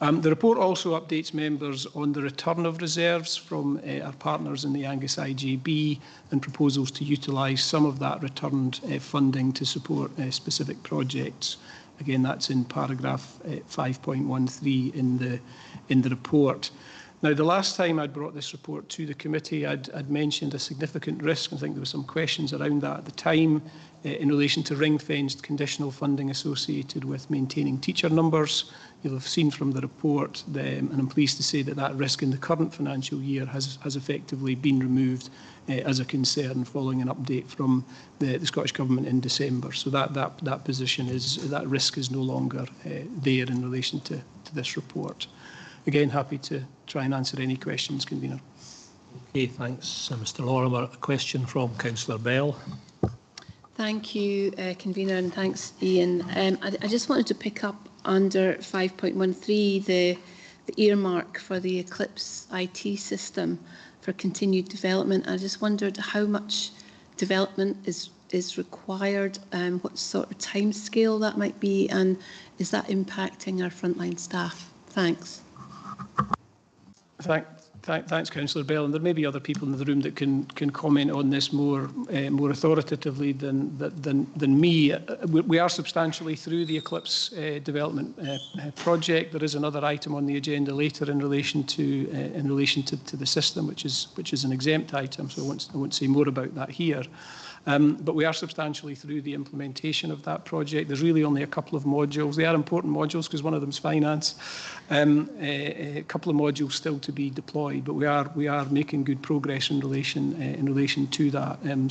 The report also updates members on the return of reserves from our partners in the Angus IJB and proposals to utilise some of that returned funding to support specific projects. Again, that's in paragraph 5.13 in the report. Now, the last time I'd brought this report to the committee, I'd mentioned a significant risk. I think there were some questions around that at the time in relation to ring-fenced conditional funding associated with maintaining teacher numbers. You'll have seen from the report, and I'm pleased to say that that risk in the current financial year has effectively been removed as a concern following an update from the Scottish Government in December. So that position that risk is no longer there in relation to this report. Again, happy to try and answer any questions, Convener.
Okay, thanks, Mr Lorimer. A question from Councillor Bell.
Thank you, Convener, and thanks, Ian. I just wanted to pick up under 5.13, the earmark for the Eclipse IT system for continued development. I just wondered how much development is required, what sort of timescale that might be, and is that impacting our frontline staff? Thanks.
Thanks, Councillor Bell. And there may be other people in the room that can comment on this more authoritatively than me. We are substantially through the Eclipse development project. There is another item on the agenda later in relation to the system, which is an exempt item. So I won't say more about that here. But we are substantially through the implementation of that project. There's really only a couple of modules. They are important modules because one of them is finance. A couple of modules still to be deployed, but we are making good progress in relation to that. And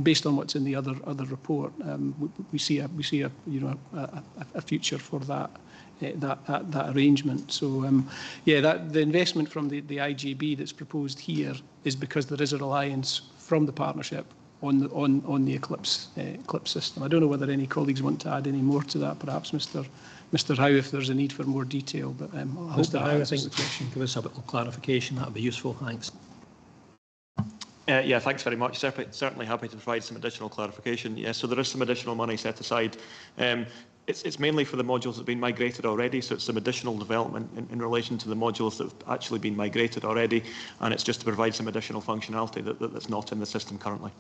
based on what's in the other report, we see a future for that arrangement. So the investment from the IJB that's proposed here is because there is a reliance from the partnership on the Eclipse system. I don't know whether any colleagues want to add any more to that. Perhaps Mr Howe, if there's a need for more detail. But
Mr Howe, I think the question give us a bit of clarification. That would be useful. Thanks.
Yeah, thanks very much. Certainly happy to provide some additional clarification. Yeah, so there is some additional money set aside. It's mainly for the modules that have been migrated already, so it's some additional development in relation to the modules that have actually been migrated already, and it's just to provide some additional functionality that's not in the system currently.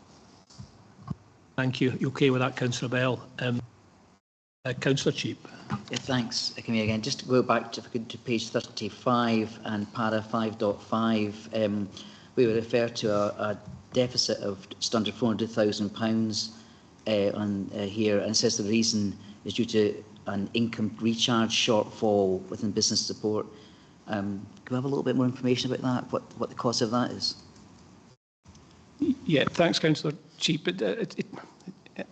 Thank you. You okay with that, Councillor Bell? Councillor Cheap.
Yeah, thanks. Again, just to go back to page 35 and para 5.5, we would refer to a deficit of just under £400,000 on here, and it says the reason is due to an income recharge shortfall within business support. Can we have a little bit more information about that, what the cause of that is?
Yeah, thanks, Councillor Cheap.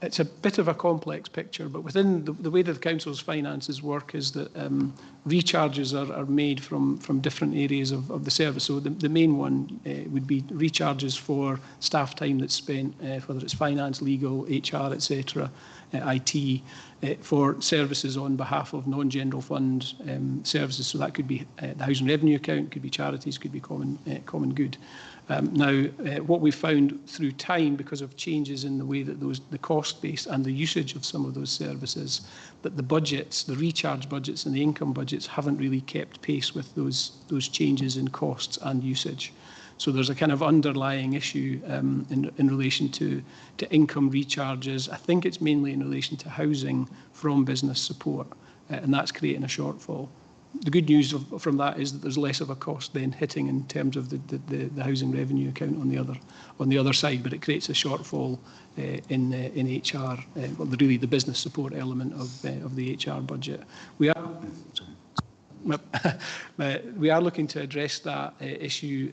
It's a bit of a complex picture, but within the way that the Council's finances work is that recharges are made from different areas of the service. So the main one would be recharges for staff time that's spent, whether it's finance, legal, HR, etc., IT, for services on behalf of non-general fund services. So that could be the Housing Revenue Account, could be charities, could be common good. Now, what we've found through time, because of changes in the way that the cost base and the usage of some of those services, that the budgets, the recharge budgets and the income budgets haven't really kept pace with those changes in costs and usage. So there's a kind of underlying issue in relation to income recharges. I think it's mainly in relation to housing from business support, and that's creating a shortfall. The good news from that is that there's less of a cost then hitting in terms of the Housing Revenue Account on the other side, but it creates a shortfall in HR, really the business support element of the HR budget. We are looking to address that issue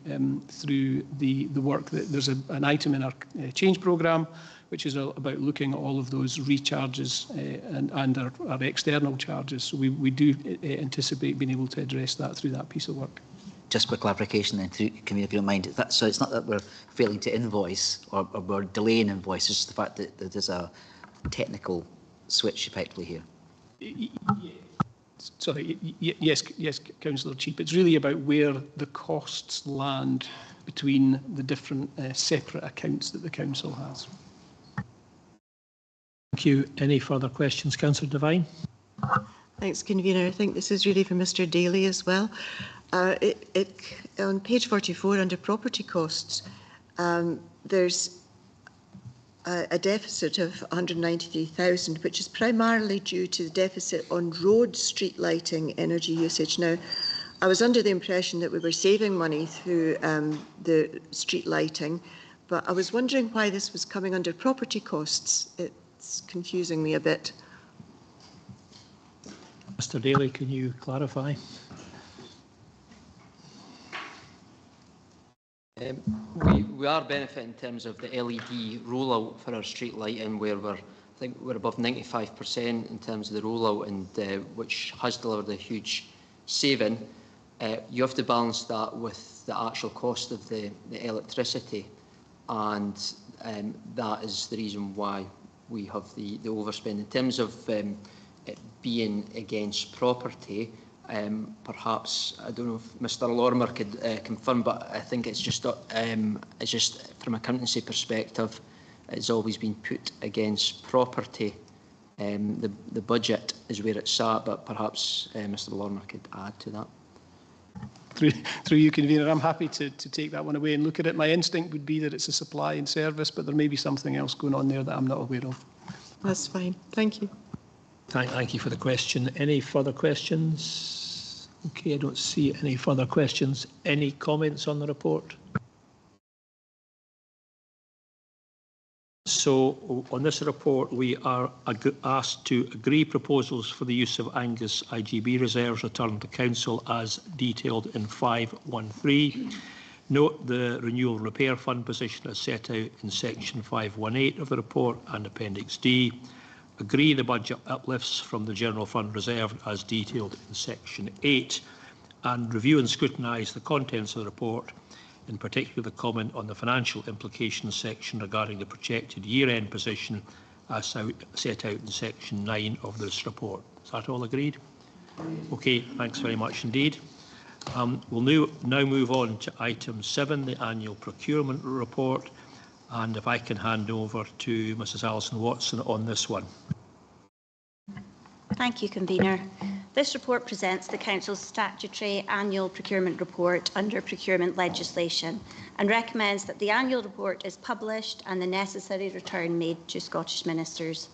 through the work that there's an item in our change programme which is about looking at all of those recharges and our external charges. So we do anticipate being able to address that through that piece of work.
Just for clarification then, if you don't mind, so it's not that we're failing to invoice or we're delaying invoices, it's just the fact that there's a technical switch effectively here.
Sorry, yes, Councillor Cheap. It's really about where the costs land between the different separate accounts that the council has.
Thank you. Any further questions, Councillor Devine?
Thanks, Convener. I think this is really for Mr Daly as well. On page 44, under property costs, there's a deficit of 193,000, which is primarily due to the deficit on road street lighting energy usage. Now, I was under the impression that we were saving money through the street lighting, but I was wondering why this was coming under property costs. It's confusing me a bit.
Mr Daly, can you clarify?
We are benefiting in terms of the LED rollout for our street lighting, where I think we're above 95% in terms of the rollout, and which has delivered a huge saving. You have to balance that with the actual cost of the electricity, and that is the reason why we have the overspend. In terms of it being against property, perhaps, I don't know if Mr Lorimer could confirm, but I think it's just from accountancy perspective, it's always been put against property. The budget is where it's at, but perhaps Mr Lorimer could add to that.
Through you, Convener, I'm happy to take that one away and look at it. My instinct would be that it's a supply and service, but there may be something else going on there that I'm not aware of.
That's fine. Thank you.
Thank you for the question. Any further questions? Okay, I don't see any further questions. Any comments on the report? So on this report, we are asked to agree proposals for the use of Angus IGB reserves returned to Council as detailed in 513. Note the renewal and repair fund position as set out in section 518 of the report and Appendix D. Agree the budget uplifts from the General Fund Reserve as detailed in section 8, and review and scrutinise the contents of the report, in particular the comment on the financial implications section regarding the projected year-end position as set out in section 9 of this report. Is that all agreed? Okay, thanks very much indeed. We'll now move on to item 7, the annual procurement report, and if I can hand over to Mrs Alison Watson on this one.
Thank you, Convener. This report presents the Council's statutory annual procurement report under procurement legislation and recommends that the annual report is published and the necessary return made to Scottish Ministers.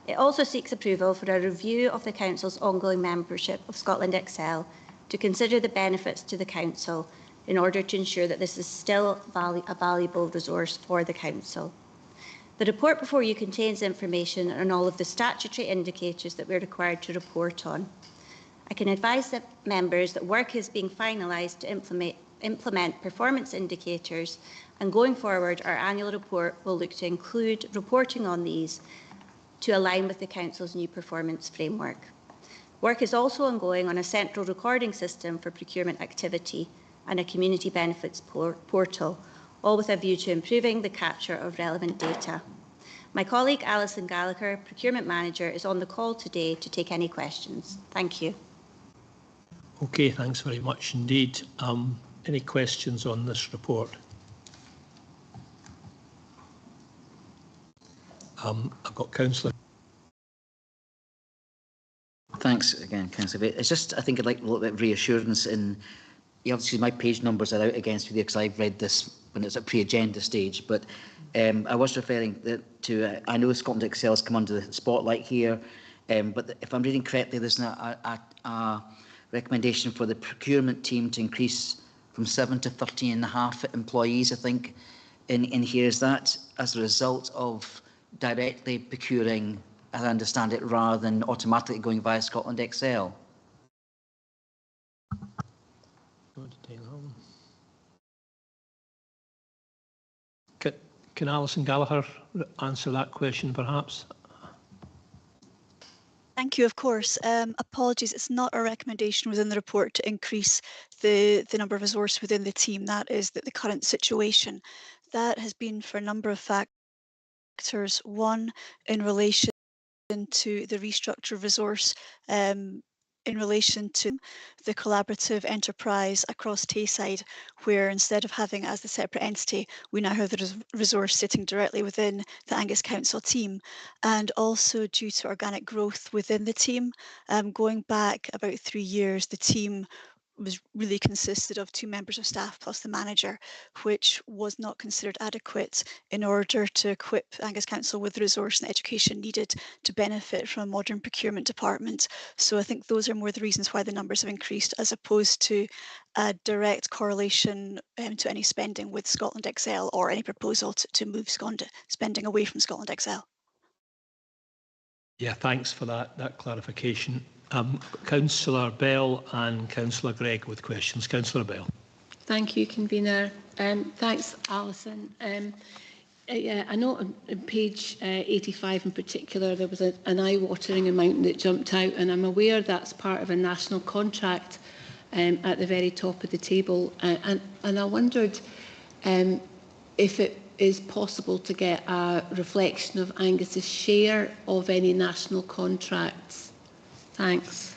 It also seeks approval for a review of the Council's ongoing membership of Scotland Excel to consider the benefits to the Council in order to ensure that this is still a valuable resource for the Council. The report before you contains information on all of the statutory indicators that we're required to report on. I can advise the members that work is being finalised to implement performance indicators, and going forward our annual report will look to include reporting on these to align with the Council's new performance framework. Work is also ongoing on a central recording system for procurement activity and a community benefits portal, all with a view to improving the capture of relevant data. My colleague Alison Gallagher, Procurement Manager, is on the call today to take any questions. Thank you.
Okay, thanks very much indeed. Any questions on this report? I've got Councillor.
Thanks again, Councillor. It's just, I think I'd like a little bit of reassurance in, obviously my page numbers are out against you because I've read this when it's at pre-agenda stage, but I was referring to, I know Scotland Excel has come under the spotlight here, but if I'm reading correctly, there's a recommendation for the procurement team to increase from 7 to 13.5 employees, I think, in here. Is that as a result of directly procuring, as I understand it, rather than automatically going via Scotland Excel?
Can Alison Gallagher answer that question, perhaps?
Thank you, of course. Apologies, it's not a recommendation within the report to increase the number of resource within the team. That is the current situation. That has been for a number of factors. One, in relation to the restructure of resource, in relation to the collaborative enterprise across Tayside, where instead of having it as a separate entity, we now have the resource sitting directly within the Angus Council team, and also due to organic growth within the team. Going back about 3 years, the team was really consisted of 2 members of staff plus the manager, which was not considered adequate in order to equip Angus Council with the resource and education needed to benefit from a modern procurement department. So I think those are more the reasons why the numbers have increased, as opposed to a direct correlation to any spending with Scotland Excel or any proposal to move spending away from Scotland Excel.
Yeah, thanks for that clarification. Councillor Bell and Councillor Gregg with questions. Councillor Bell.
Thank you, Convener. Thanks, Alison. Yeah, I know on page 85 in particular, there was an eye-watering amount that jumped out, and I'm aware that's part of a national contract at the very top of the table. And I wondered if it is possible to get a reflection of Angus's share of any national contracts. Thanks.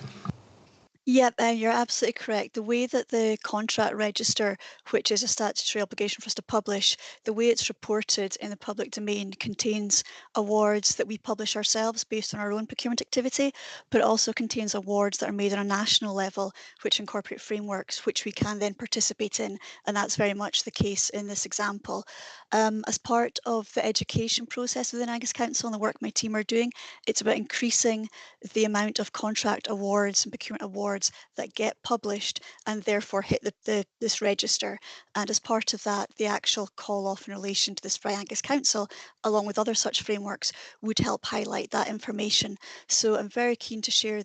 Yep, you're absolutely correct. The way that the contract register, which is a statutory obligation for us to publish, the way it's reported in the public domain contains awards that we publish ourselves based on our own procurement activity, but it also contains awards that are made on a national level, which incorporate frameworks, which we can then participate in, and that's very much the case in this example. As part of the education process within Angus Council and the work my team are doing, it's about increasing the amount of contract awards and procurement awards that get published and therefore hit this register. And as part of that, the actual call off in relation to this Fry Angus Council, along with other such frameworks, would help highlight that information. So I'm very keen to share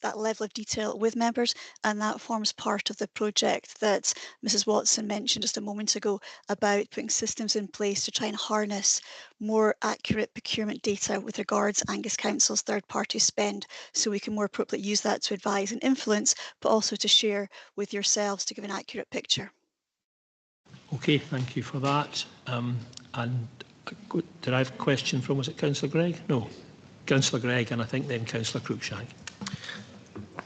that level of detail with members, and that forms part of the project that Mrs. Watson mentioned just a moment ago about putting systems in place to try and harness more accurate procurement data with regards to Angus Council's third-party spend, so we can more appropriately use that to advise and influence, but also to share with yourselves to give an accurate picture.
Okay, thank you for that. And did I have a question from, was it Councillor Gregg? No, Councillor Gregg, and I think then Councillor Cruikshank.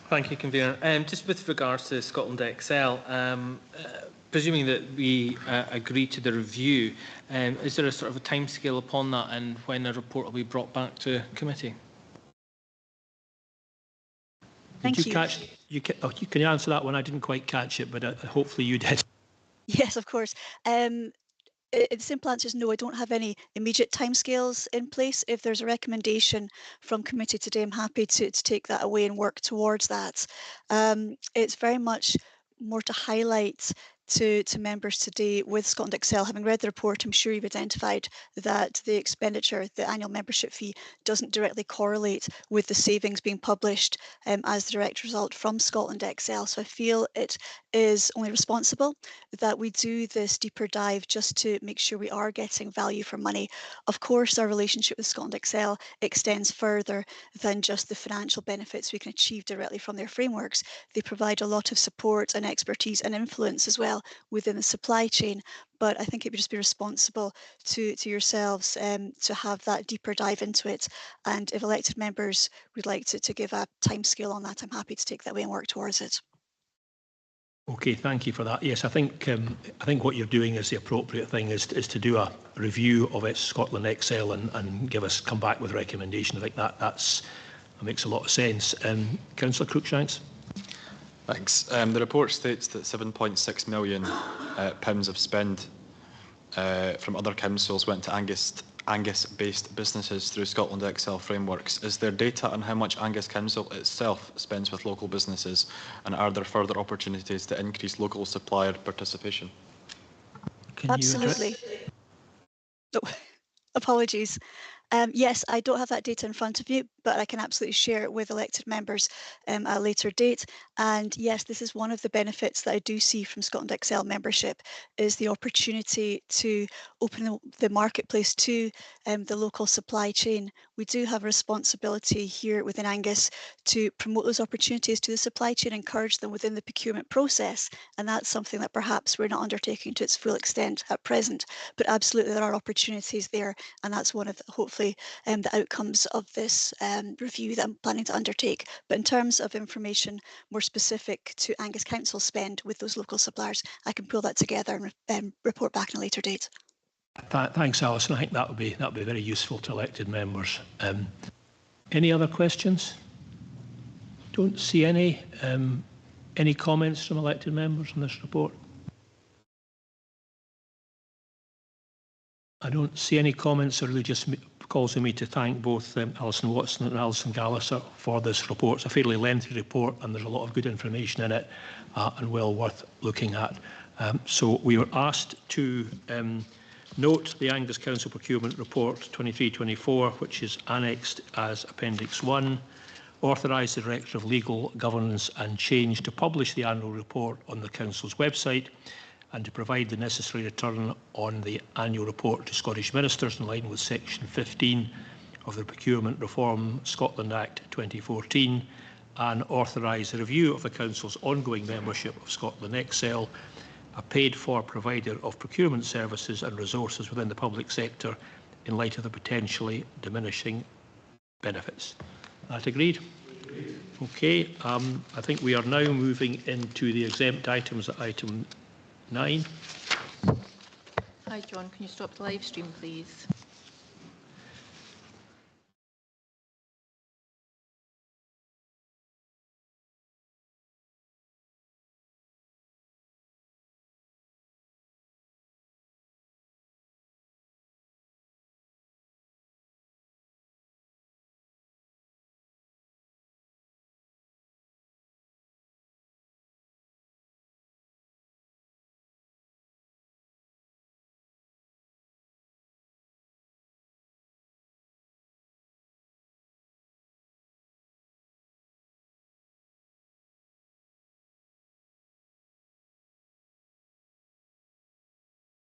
Thank you, Convener. Just with regards to Scotland Excel, presuming that we agree to the review, is there a sort of a timescale upon that, and when a report will be brought back to committee?
Did you catch? Can you answer that one? I didn't quite catch it, but hopefully you did.
Yes, of course. The simple answer is no, I don't have any immediate timescales in place. If there's a recommendation from committee today, I'm happy to take that away and work towards that. It's very much more to highlight to members today with Scotland Excel. Having read the report, I'm sure you've identified that the expenditure, the annual membership fee, doesn't directly correlate with the savings being published as the direct result from Scotland Excel. So I feel it is only responsible that we do this deeper dive just to make sure we are getting value for money. Of course, our relationship with Scotland Excel extends further than just the financial benefits we can achieve directly from their frameworks. They provide a lot of support and expertise and influence as well within the supply chain, but I think it would just be responsible to yourselves to have that deeper dive into it. And if elected members would like to give a timescale on that, I'm happy to take that away and work towards it.
Okay, thank you for that. Yes, I think what you're doing is the appropriate thing, is to do a review of its Scotland Excel and come back with a recommendation. I think that makes a lot of sense. Councillor Cruikshanks.
Thanks. The report states that £7.6 million of spend from other councils went to Angus-based businesses through Scotland Excel frameworks. Is there data on how much Angus Council itself spends with local businesses, and are there further opportunities to increase local supplier participation?
Absolutely. Oh, apologies. Yes, I don't have that data in front of me, but I can absolutely share it with elected members at a later date. And yes, this is one of the benefits that I do see from Scotland Excel membership, is the opportunity to open the marketplace to the local supply chain. We do have a responsibility here within Angus to promote those opportunities to the supply chain, encourage them within the procurement process. And that's something that perhaps we're not undertaking to its full extent at present. But absolutely, there are opportunities there. And that's one of the, hopefully, the outcomes of this review that I'm planning to undertake. But in terms of information more specific to Angus Council spend with those local suppliers, I can pull that together and report back in a later date.
Thanks, Alison. I think that would be very useful to elected members. Any other questions? Don't see any. Any comments from elected members on this report? I don't see any comments, so really just calls on me to thank both Alison Watson and Alison Gallagher for this report. It's a fairly lengthy report and there's a lot of good information in it and well worth looking at. So we were asked to note the Angus Council Procurement Report 23-24, which is annexed as Appendix 1, authorise the Director of Legal, Governance and Change to publish the annual report on the Council's website, and to provide the necessary return on the annual report to Scottish Ministers in line with Section 15 of the Procurement Reform Scotland Act 2014, and authorise the review of the Council's ongoing membership of Scotland Excel, a paid-for provider of procurement services and resources within the public sector in light of the potentially diminishing benefits. That agreed? Okay, I think we are now moving into the exempt items at item 9.
Hi John, can you stop the live stream please?